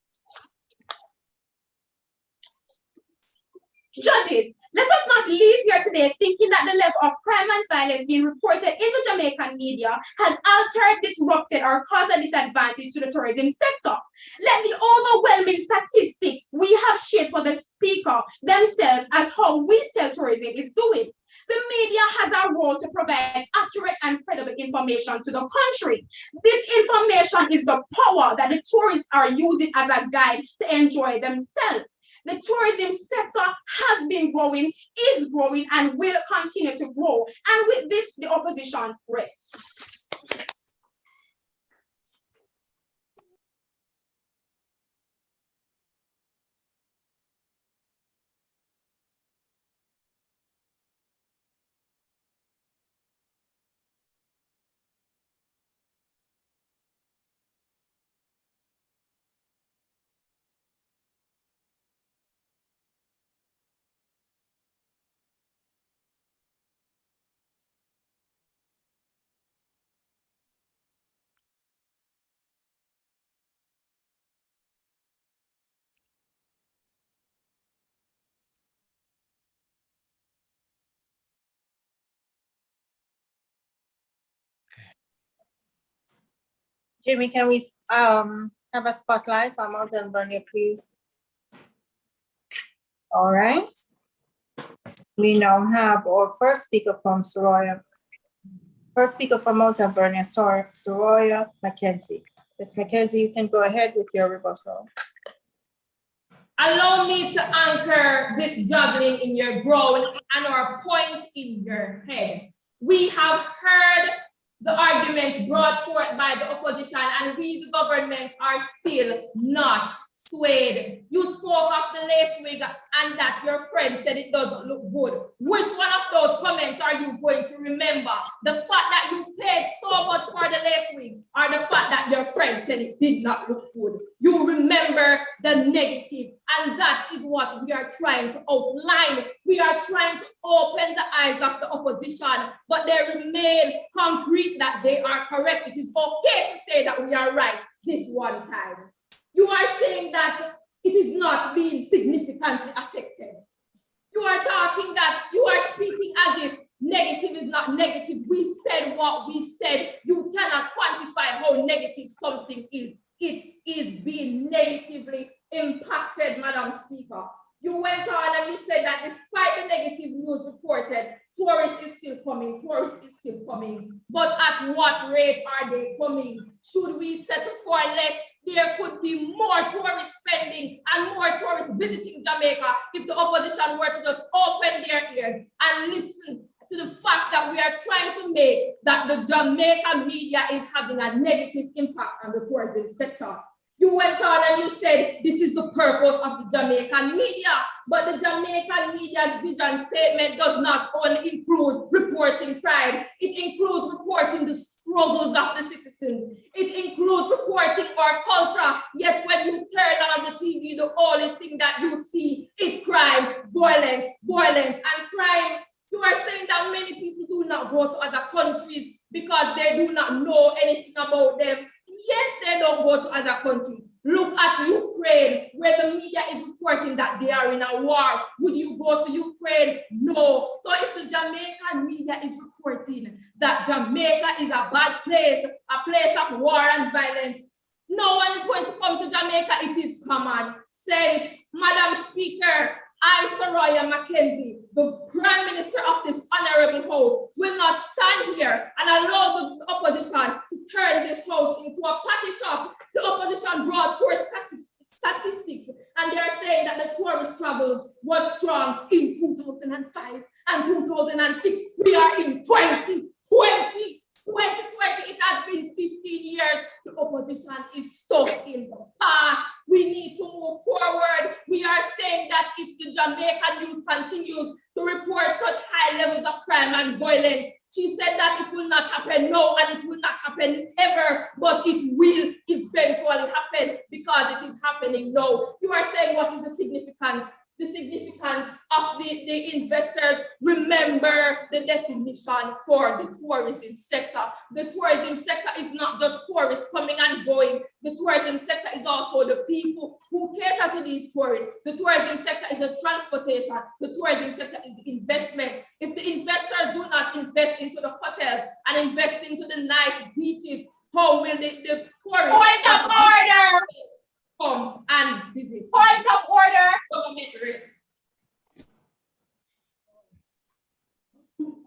Judges, let us not leave here today thinking that the level of crime and violence being reported in the Jamaican media has altered, disrupted, or caused a disadvantage to the tourism sector. Let the overwhelming statistics we have shared for the speaker themselves as how retail tourism is doing. The media has a role to provide accurate and credible information to the country. This information is the power that the tourists are using as a guide to enjoy themselves. The tourism sector has been growing, is growing, and will continue to grow. And with this, the opposition rests. Jimmy, can we have a spotlight on Mount Alvernia, please? All right. We now have our first speaker from Soroya. First speaker from Mount Alvernia, Soroya Mackenzie. Ms. Mackenzie, you can go ahead with your rebuttal. Allow me to anchor this javelin in your ground and our point in your head. We have heard the arguments brought forth by the opposition, and we, the government, are still not swayed. You spoke of the lace wig and that your friend said it doesn't look good. Which one of those comments are you going to remember? The fact that you paid so much for the lace wig, or the fact that your friend said it did not look good? You remember the negative, and that is what we are trying to outline. We are trying to open the eyes of the opposition, but they remain concrete that they are correct. It is okay to say that we are right this one time. You are saying that it is not being significantly affected. You are talking that you are speaking as if negative is not negative. We said what we said. You cannot quantify how negative something is. It is being negatively impacted, Madam Speaker. You went on and you said that despite the negative news reported, tourists is still coming, tourists is still coming. But at what rate are they coming? Should we settle for less? There could be more tourist spending and more tourists visiting Jamaica if the opposition were to just open their ears and listen to the fact that we are trying to make that the Jamaican media is having a negative impact on the tourism sector. You went on and you said this is the purpose of the Jamaican media, but the Jamaican media's vision statement does not only include reporting crime, it includes reporting the struggles of the citizens. It includes reporting our culture, yet when you turn on the TV, the only thing that you see is crime, violence, and crime. You are saying that many people do not go to other countries because they do not know anything about them. Yes, they don't go to other countries. Look at Ukraine, where the media is reporting that they are in a war. Would you go to Ukraine? No. So if the Jamaican media is reporting that Jamaica is a bad place, a place of war and violence, no one is going to come to Jamaica. It is common sense. Madam Speaker, I, Soroya Mackenzie, the Prime Minister of this honorable house, will not stand here and allow the opposition to turn this house into a party shop. The opposition brought forth statistics, and they are saying that the tourist travel was strong in 2005 and 2006. We are in 2020. 2020, it has been 15 years. The opposition is stuck in the past. We need to move forward. We are saying that if the Jamaican youth continues to report such high levels of crime and violence, she said that it will not happen now and it will not happen ever, but it will eventually happen because it is happening now. You are saying what is the significance of the investors. Remember the definition for the tourism sector. The tourism sector is not just tourists coming and going. The tourism sector is also the people who cater to these tourists. The tourism sector is a transportation. The tourism sector is the investment. If the investors do not invest into the hotels and invest into the nice beaches, how will the tourists— Point of order! Come and visit? Point of order! Government risk.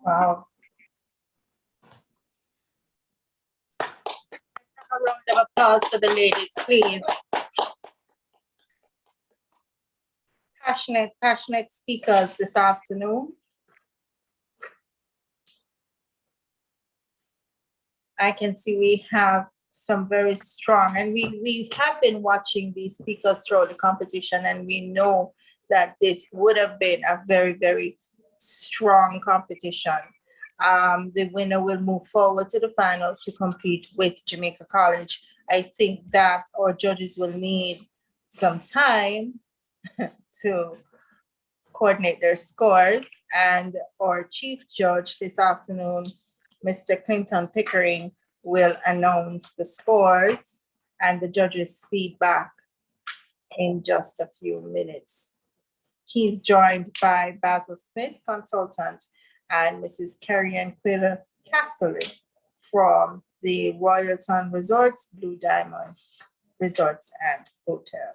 Wow. A round of applause for the ladies, please. Passionate speakers this afternoon. I can see we have some very strong, and we have been watching these speakers throughout the competition, and we know that this would have been a very, very strong competition. The winner will move forward to the finals to compete with Jamaica College. I think that our judges will need some time to coordinate their scores, and our chief judge this afternoon, Mr. Clinton Pickering, will announce the scores and the judges' feedback in just a few minutes. He's joined by Basil Smith, consultant, and Mrs. Carrie Ann Quilla Castle from the Royal Sun Resorts, Blue Diamond Resorts and Hotel.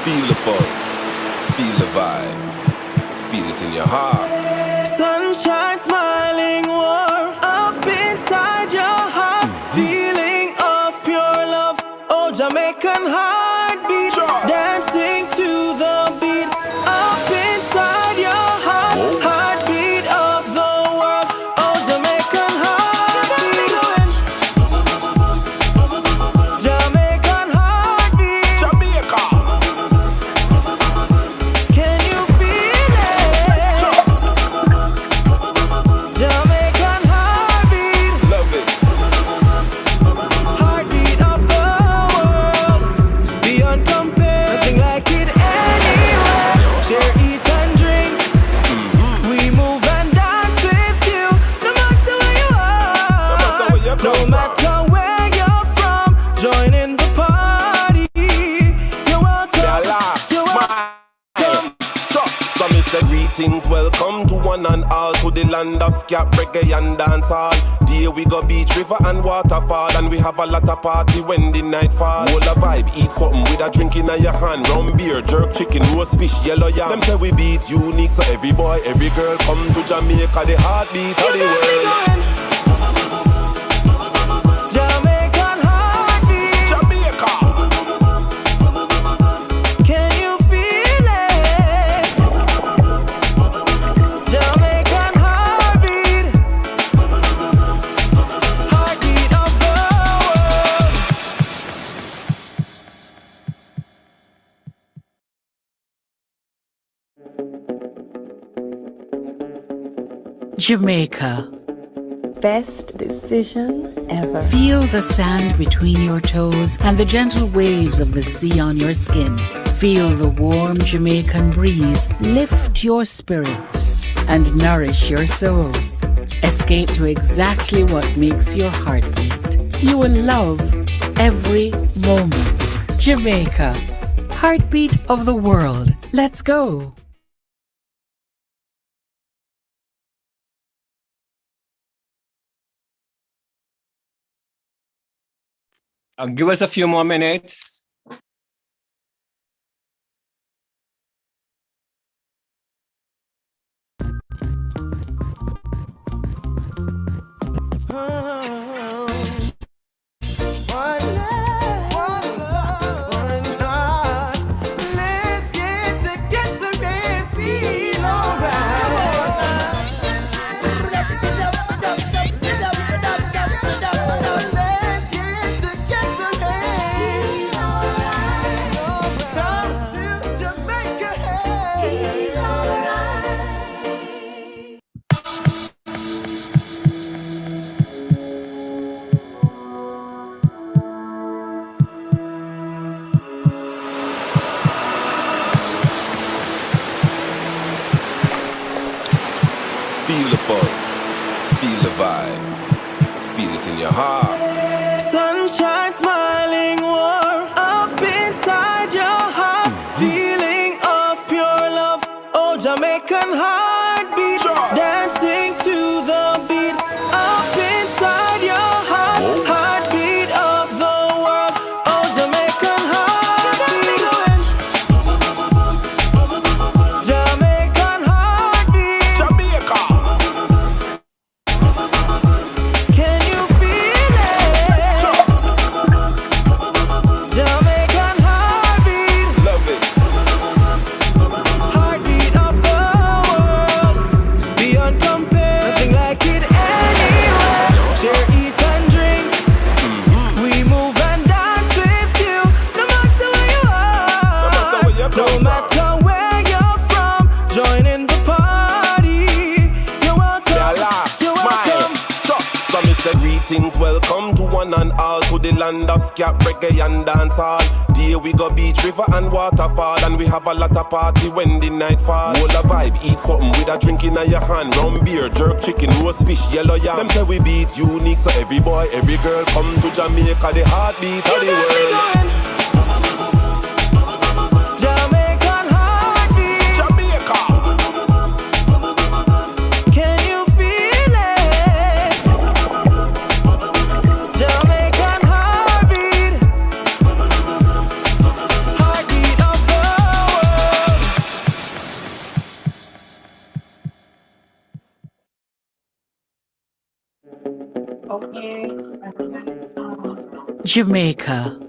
Feel the pulse, feel the vibe, feel it in your heart. Sunshine smiling warm up inside your heart. Feeling of pure love. Oh, Jamaican heartbeat. Dancing to the beat up inside your heart. Whoa. Heartbeat of the world. Oh, Jamaican heartbeat. Jamaican heartbeat. Jamaica. Can you feel it? Jamaican heartbeat. Love it. Heartbeat of the world. Beyond compare. Nothing like it anywhere. Share, eat and drink. We move and dance with you. No matter where you are. No matter where you No come matter where you're from. Join in the party. You're welcome. They laugh, You're smile. welcome. So me say greetings, welcome to one and all, to the land of scat, reggae and dancehall. There we go beach, river and waterfall, and we have a lot of party when the night fall. Whole a vibe, eat something with a drink in your hand. Rum, beer, jerk, chicken, roast fish, yellow yam. Them say we beat unique, so every boy, every girl come to Jamaica, the heartbeat of You the got me world. going. Jamaican heartbeat. Jamaica. Can you feel it? Jamaican heartbeat. Heartbeat of the world. Jamaica. Best decision ever. Feel the sand between your toes and the gentle waves of the sea on your skin. Feel the warm Jamaican breeze lift your spirits and nourish your soul. Escape to exactly what makes your heart beat. You will love every moment. Jamaica, heartbeat of the world. Let's go. Give us a few more minutes. Let's get together and feel alright. Let's get together and Feel the pulse, feel the vibe, feel it in your heart. Sunshine smiling warm up inside your heart. Feeling of pure love. Oh, Jamaican heartbeat. Dancing to the beat up inside your heart. Heartbeat of the world. Oh, Jamaican heartbeat. Jamaican heartbeat. Jamaica. Can you feel it? Jamaican heartbeat. Love it. Heartbeat of the world. Beyond compare. Nothing like it anywhere. Share, eat and drink. We move and dance with you. No matter where you are. No matter where you No come matter where you're from. Join in the party. You're welcome. Me a laugh, You're smile. welcome. So me say greetings, welcome to one and all, to the land of scat, reggae and dancehall. There we go beach, river and waterfall, and we have a lot of party when the night fall. Hold a vibe, eat something with a drink in your hand. Rum beer, jerk chicken, roast fish, yellow yam. Them say we beat unique, so every boy, every girl come to Jamaica, the heartbeat of the You got me world. going. Jamaican heartbeat. Jamaica. Can you feel it? Jamaican heartbeat. Heartbeat of the world. Okay. Jamaica.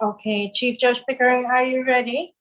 Okay, Chief Judge Pickering, are you ready?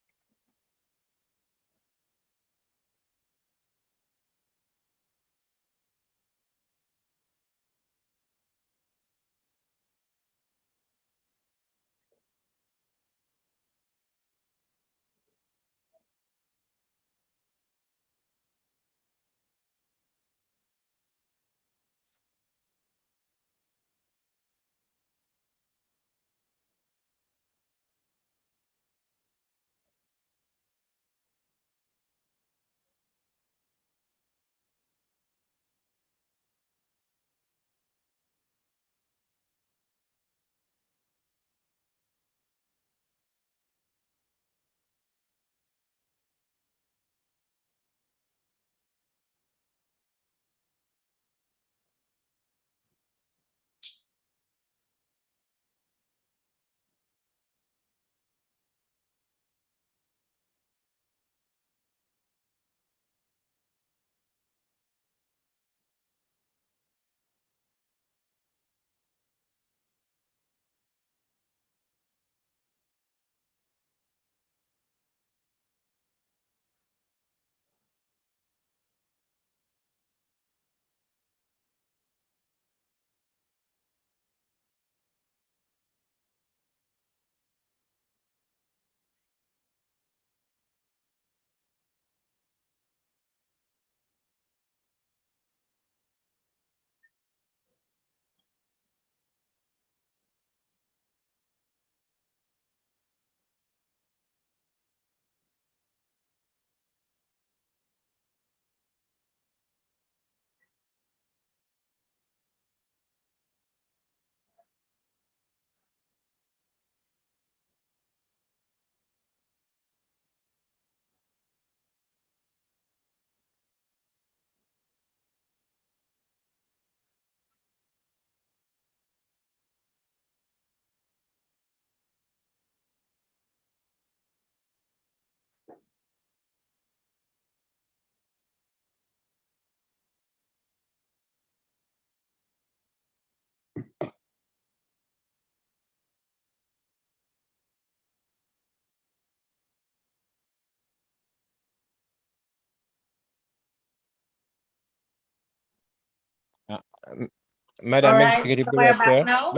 Madam All right, Executive so we're back Director. now.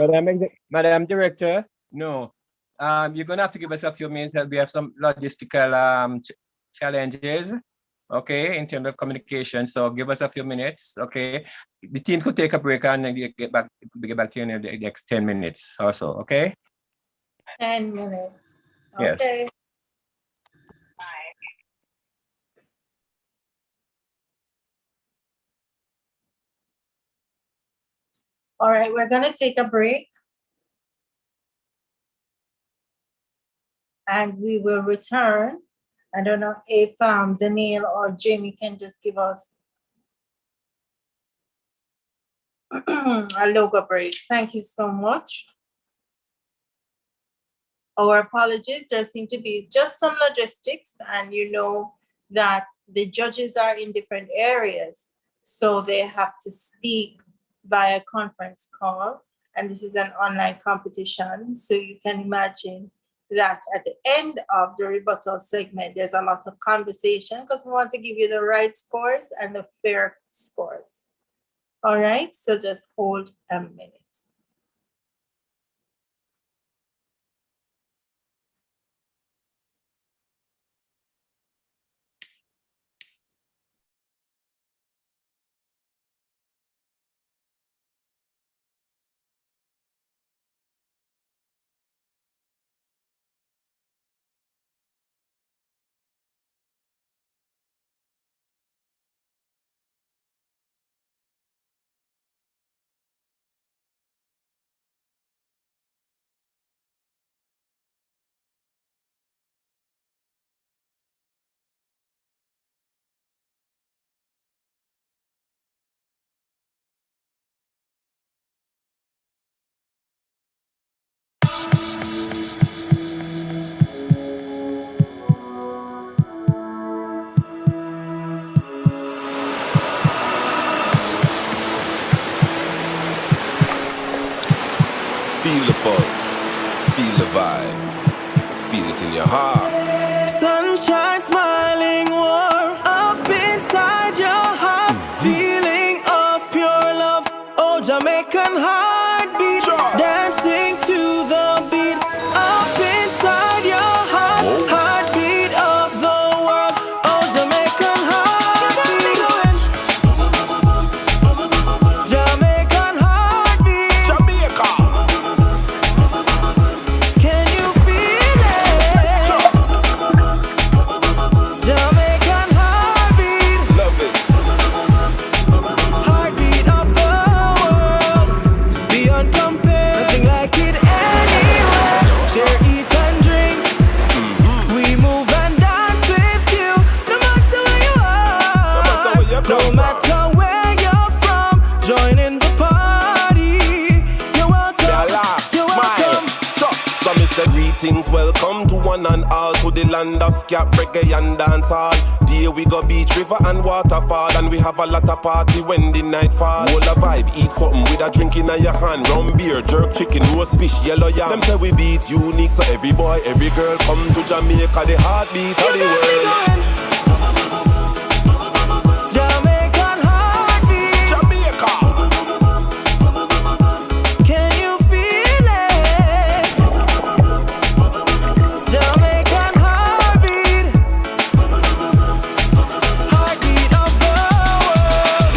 Madam Director, no. You're gonna have to give us a few minutes that we have some logistical challenges, okay, in terms of communication. So give us a few minutes, okay. The team could take a break and then get back to you in the next 10 minutes or so, okay? 10 minutes. Yes. Okay. All right, we're gonna take a break. And we will return. I don't know if Daniel or Jamie can just give us a logo break. Thank you so much. Our apologies, there seem to be just some logistics, and you know that the judges are in different areas, so they have to speak via conference call, and this is an online competition, so you can imagine that at the end of the rebuttal segment, there's a lot of conversation because we want to give you the right scores and the fair scores. All right, so just hold a minute. Feel the pulse, feel the vibe, feel it in your heart. Sunshine smiling warm up inside your heart. Feeling of pure love. Oh, Jamaican heartbeat. Dancing to the beat up inside your heart. Heartbeat of the world. Oh, Jamaican heartbeat. Jamaican heartbeat. Jamaica. Can you feel it? Jamaican heartbeat. Love it. Heartbeat of the world. Beyond compare. Nothing like it anywhere. Share, eat and drink. We move and dance with you. No matter where you are. No matter where you come No from. matter where you're from. Join in the party. You're welcome. Yeah, laugh, You're smile. welcome. So me say greetings, welcome to one and all, to the land of scat, reggae and dancehall. There we go beach, river and waterfall, and we have a lot of party when the night fall. Hold a vibe, eat something with a drink in your hand, rum beer, jerk chicken, roast fish, yellow yam. Them say we beat unique, so every boy, every girl come to Jamaica, the heartbeat of the world. Jamaican heartbeat. Jamaica. Can you feel it? Jamaican heartbeat. Heartbeat of the world.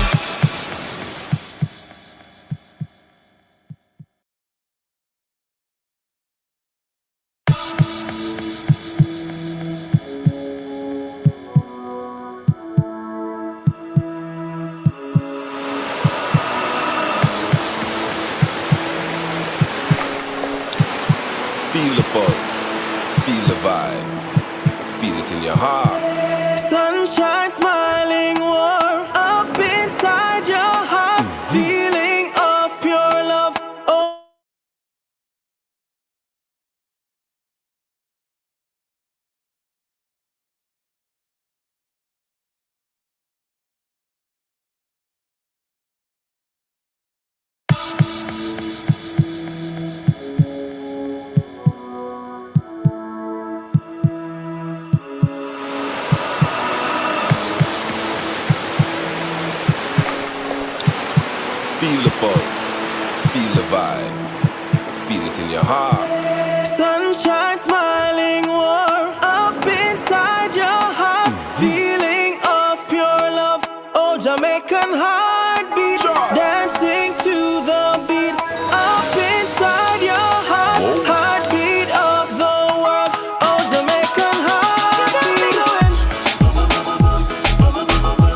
Feel the pulse, feel the vibe, feel it in your heart. Sunshine smiling warm up inside your heart. Feeling of pure love. Oh. Feel the pulse, feel the vibe, feel it in your heart. Sunshine smiling warm up inside your heart. Feeling of pure love. Oh, Jamaican heartbeat. Dancing to the beat up inside your heart. Heartbeat of the world. Oh, Jamaican heartbeat.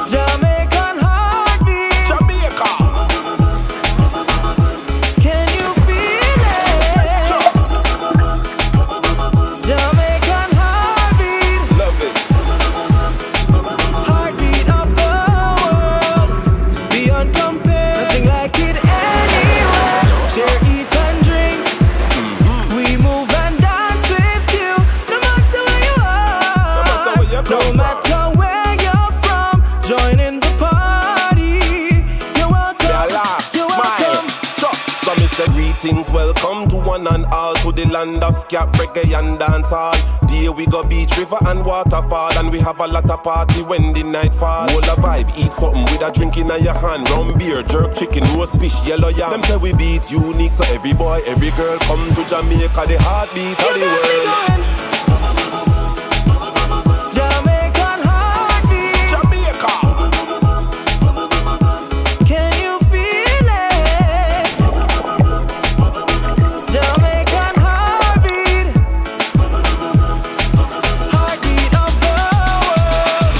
Jamaican heartbeat. Jamaica. Can you feel it? Jamaican heartbeat. Love it. Heartbeat of the world. Beyond compare. Nothing like it anywhere. Share, eat and drink. We move and dance with you. No matter where you are. No matter where you're from. Join in the party. You're welcome. Yeah, laugh, You're smile. welcome. Chop. So me say greetings, welcome to one and all, to the land of scat, reggae and dancehall. There we go beach, river and waterfall, and we have a lot of party when the night fall. Hold a vibe, eat something with a drink in your hand. Rum, beer, jerk, chicken, roast fish, yellow yam. Them say we beat unique, so every boy, every girl come to Jamaica, the heartbeat of the world. Jamaican heartbeat. Jamaica. Can you feel it? Jamaican heartbeat. Heartbeat of the world.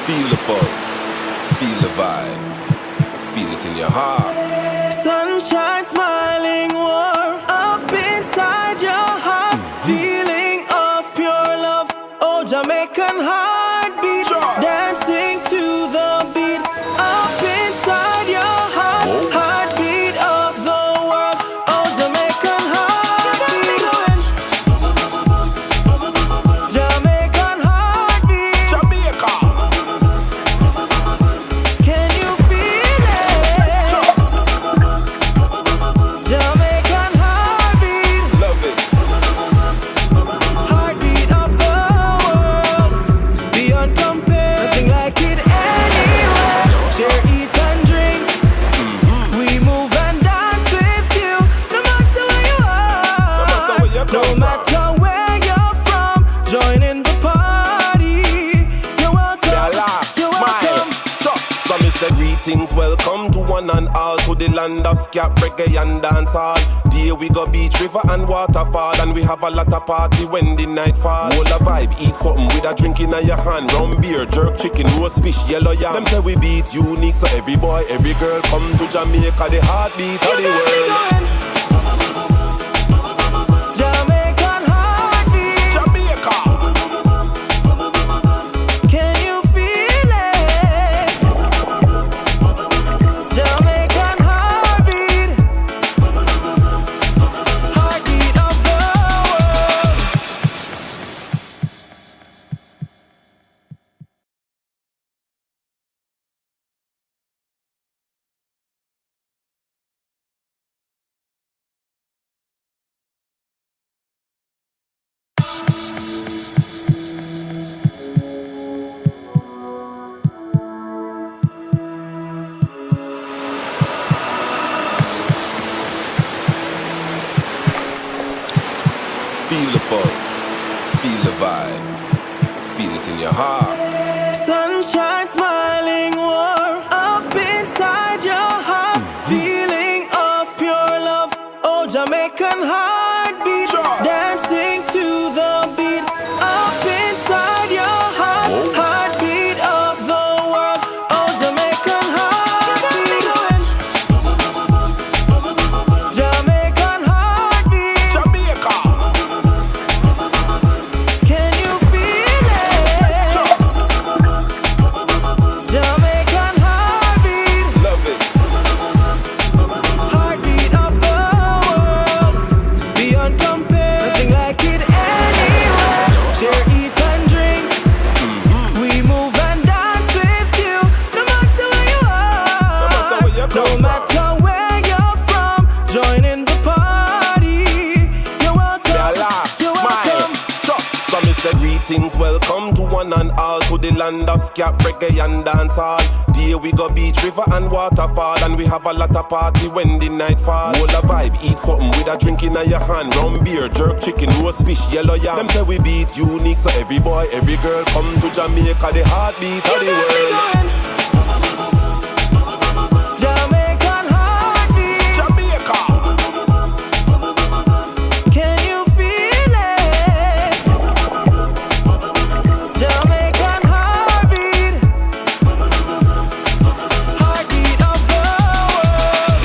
Feel the pulse, feel the vibe, feel it in your heart. Sunshine smiling warm up inside your heart. Feeling of pure love. Oh, Jamaican heartbeat. Dancing to the beat up inside your heart. Heartbeat of the world. Oh, Jamaican heartbeat. Jamaican heartbeat. Jamaica. Can you feel it? Jamaican heartbeat. Love it. Heartbeat of the world. Beyond compare. Nothing like it anywhere. Share, eat and drink. We move and dance with you. No matter where you are. No matter where you No come from. matter where you're from. Join in the party. You're welcome. Yeah, laugh, You're smile. welcome. Chop. So me say greetings, welcome to one and all, to the land of scat, reggae and dancehall. There we go beach, river and waterfall, and we have a lot of party when the night fall. Hold a vibe, eat something with a drink in your hand. Rum, beer, jerk, chicken, roast fish, yellow yam. Them say we beat unique, so every boy, every girl come to Jamaica, the heartbeat of the world. Jamaican heartbeat. Jamaica. Can you feel it? Jamaican heartbeat. Heartbeat of the world. Feel the pulse, feel the vibe, feel it in your heart. Sunshine smiling warm up inside your heart. Feeling of pure love. Oh, Jamaican heartbeat. Dancing to the beat up inside your heart. Heartbeat of the world. Oh, Jamaican heartbeat. Jamaican heartbeat. Jamaica. Can Greetings, welcome to one and all, to the land of scat, reggae and dancehall. There we go beach, river and waterfall, and we have a lot of party when the night fall. Hold a vibe, eat something with a drink in your hand. Rum beer, jerk chicken, roast fish, yellow yam. Them say we beat unique, so every boy, every girl come to Jamaica, the heartbeat of the world. Jamaican heartbeat. Jamaica. Can you feel it? Jamaican heartbeat. Heartbeat of the world.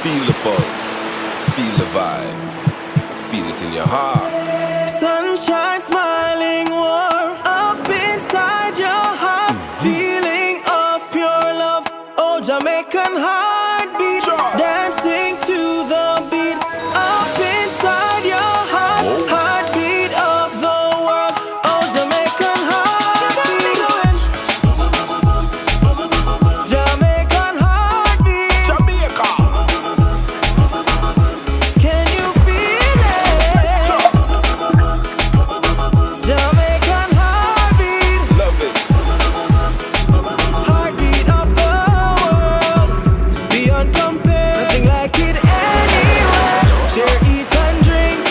Feel the pulse, feel the vibe, feel it in your heart. Sunshine smiling warm up inside your heart. Feeling of pure love. Oh, Jamaican heartbeat. Dancing to the beat up inside your heart. Heartbeat of the world. Oh, Jamaican heartbeat. Jamaican heartbeat. Jamaica. Can you feel it? Jamaican heartbeat. Love it. Heartbeat of the world. Beyond compare. Nothing like it anywhere. Share, eat and drink.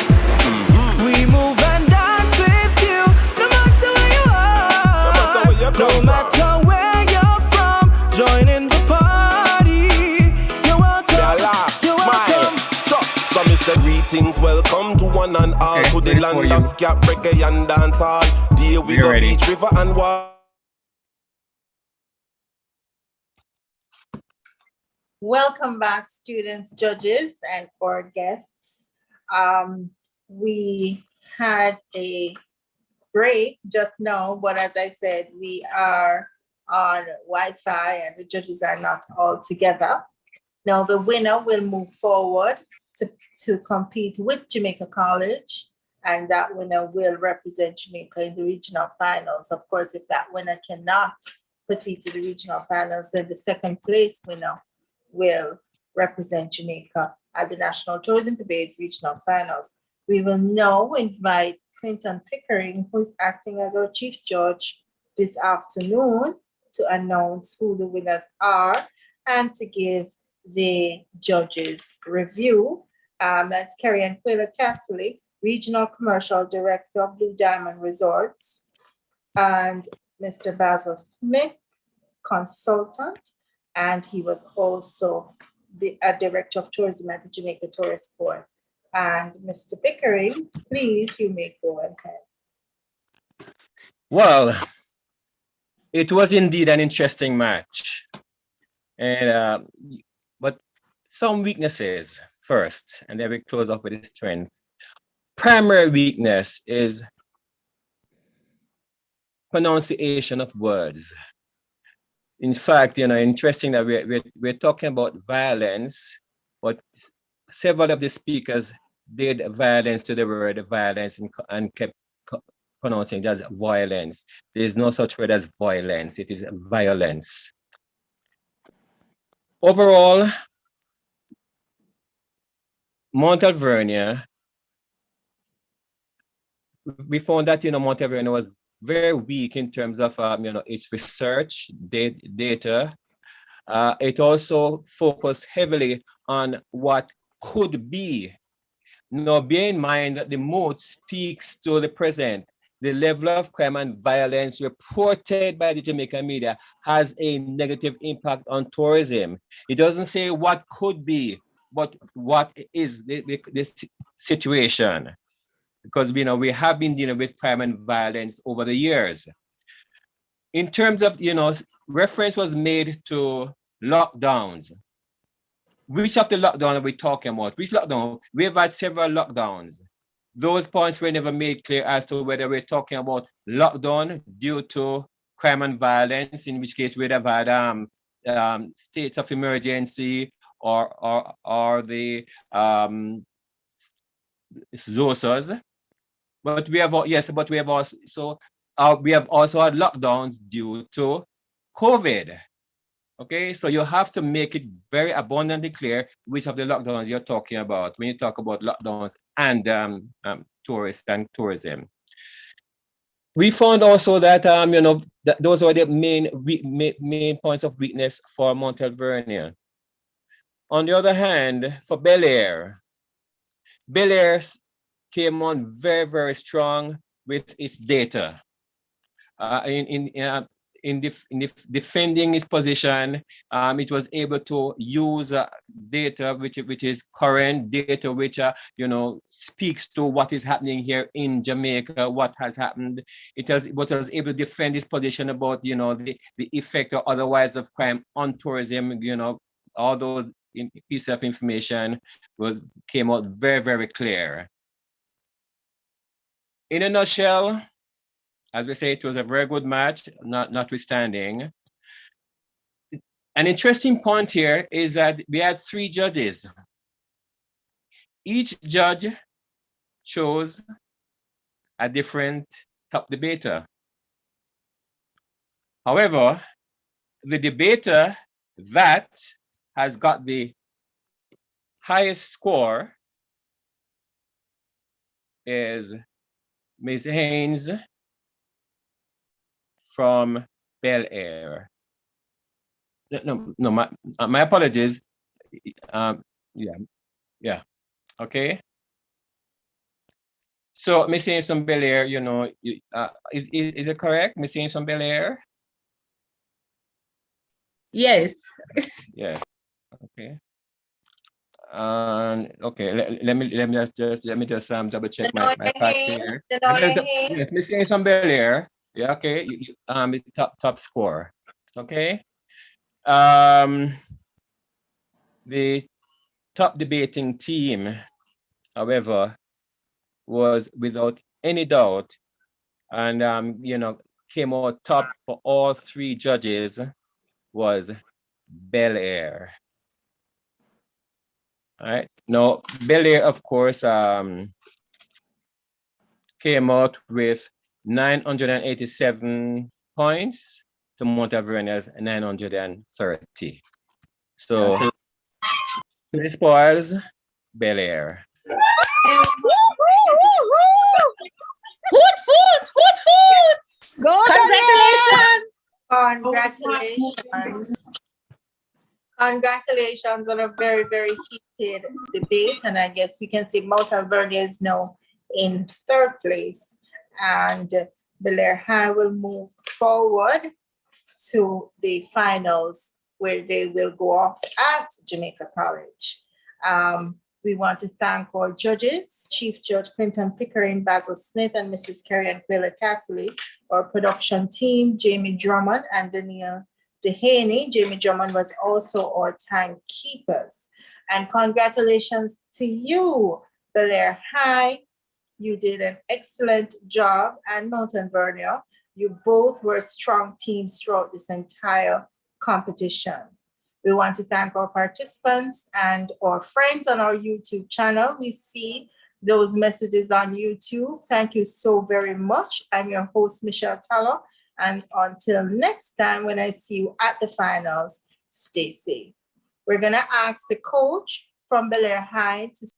We move and dance with you. No matter where you are. No matter where you come No from. matter where you're from. Join in the party. You're welcome. Yeah, laugh, You're smile. welcome. So me say greetings, welcome to one and all, Okay, to the ready for land you. of scat, reggae and dancehall. There we You go ready? beach, river and water. Welcome back, students, judges, and our guests. We had a break just now, but as I said, we are on Wi-Fi and the judges are not all together. Now the winner will move forward to compete with Jamaica College and that winner will represent Jamaica in the regional finals. Of course, if that winner cannot proceed to the regional finals, then the second place winner will represent Jamaica at the National Tourism Debate regional finals. We will now invite Clinton Pickering, who's acting as our chief judge this afternoon, to announce who the winners are and to give the judges review. That's Kerry and Quayla Castley, Regional Commercial Director of Blue Diamond Resorts, and Mr. Basil Smith, consultant, and he was also the Director of Tourism at the Jamaica Tourist Board. And Mr. Pickering, please, you may go ahead. Well, it was indeed an interesting match, and but some weaknesses first, and then we close off with the strengths. Primary weakness is pronunciation of words. In fact, interesting that we're talking about violence, but several of the speakers did violence to the word violence and kept pronouncing it as violence. There is no such word as violence, it is violence. Overall, Mount Alvernia, we found that Mount Alvernia was very weak in terms of its research data. It also focused heavily on what could be. Now, bear in mind that the mood speaks to the present. The level of crime and violence reported by the Jamaican media has a negative impact on tourism. It doesn't say what could be, but what is the situation. Because we have been dealing with crime and violence over the years. In terms of, reference was made to lockdowns. Which of the lockdown are we talking about? Which lockdown? We've had several lockdowns. Those points were never made clear as to whether we're talking about lockdown due to crime and violence, in which case we'd have had states of emergency or the ZOSAs. But we have also had lockdowns due to COVID. Okay, so you have to make it very abundantly clear which of the lockdowns you're talking about when you talk about lockdowns and tourists and tourism. We found also that that those are the main points of weakness for Mount Alvernia. On the other hand, for Belair came on very, very strong with its data. In defending its position, it was able to use data which is current data, which speaks to what is happening here in Jamaica, what has happened. It was able to defend its position about the effect or otherwise of crime on tourism. All those pieces of information came out very, very clear. In a nutshell, as we say, it was a very good match, notwithstanding. An interesting point here is that we had 3 judges. Each judge chose a different top debater. However, the debater that has got the highest score is Ms. Haynes from Belair. No, my apologies. Yeah, okay. So Ms. Haynes from Belair, is it correct? Ms. Haynes from Belair? Yes. Yeah, okay. Okay, let me just double check my facts here. Yes, Ms. Haynes from Belair. Yeah, okay. Top score. Okay. The top debating team, however, was without any doubt, and came out top for all 3 judges was Belair. All right. Now, Belair, of course, came out with 987 points to Mount Alvernia's 930. So the spoils, Belair. Go Congratulations. Congratulations. Congratulations on a very, very heated debate. And I guess we can say Mount Alvernia is now in third place. And Belair High will move forward to the finals where they will go off at Jamaica College. We want to thank our judges, Chief Judge Clinton Pickering, Basil Smith, and Mrs. Carrie and Quayla Castley, our production team, Jamie Drummond and Danielle Dehaney. Jamie Drummond was also our timekeepers. And congratulations to you, Belair High. You did an excellent job, and Mount Alvernia. You both were strong teams throughout this entire competition. We want to thank our participants and our friends on our YouTube channel. We see those messages on YouTube. Thank you so very much. I'm your host, Michelle Tallow. And until next time, when I see you at the finals, stay safe. We're going to ask the coach from Belair High to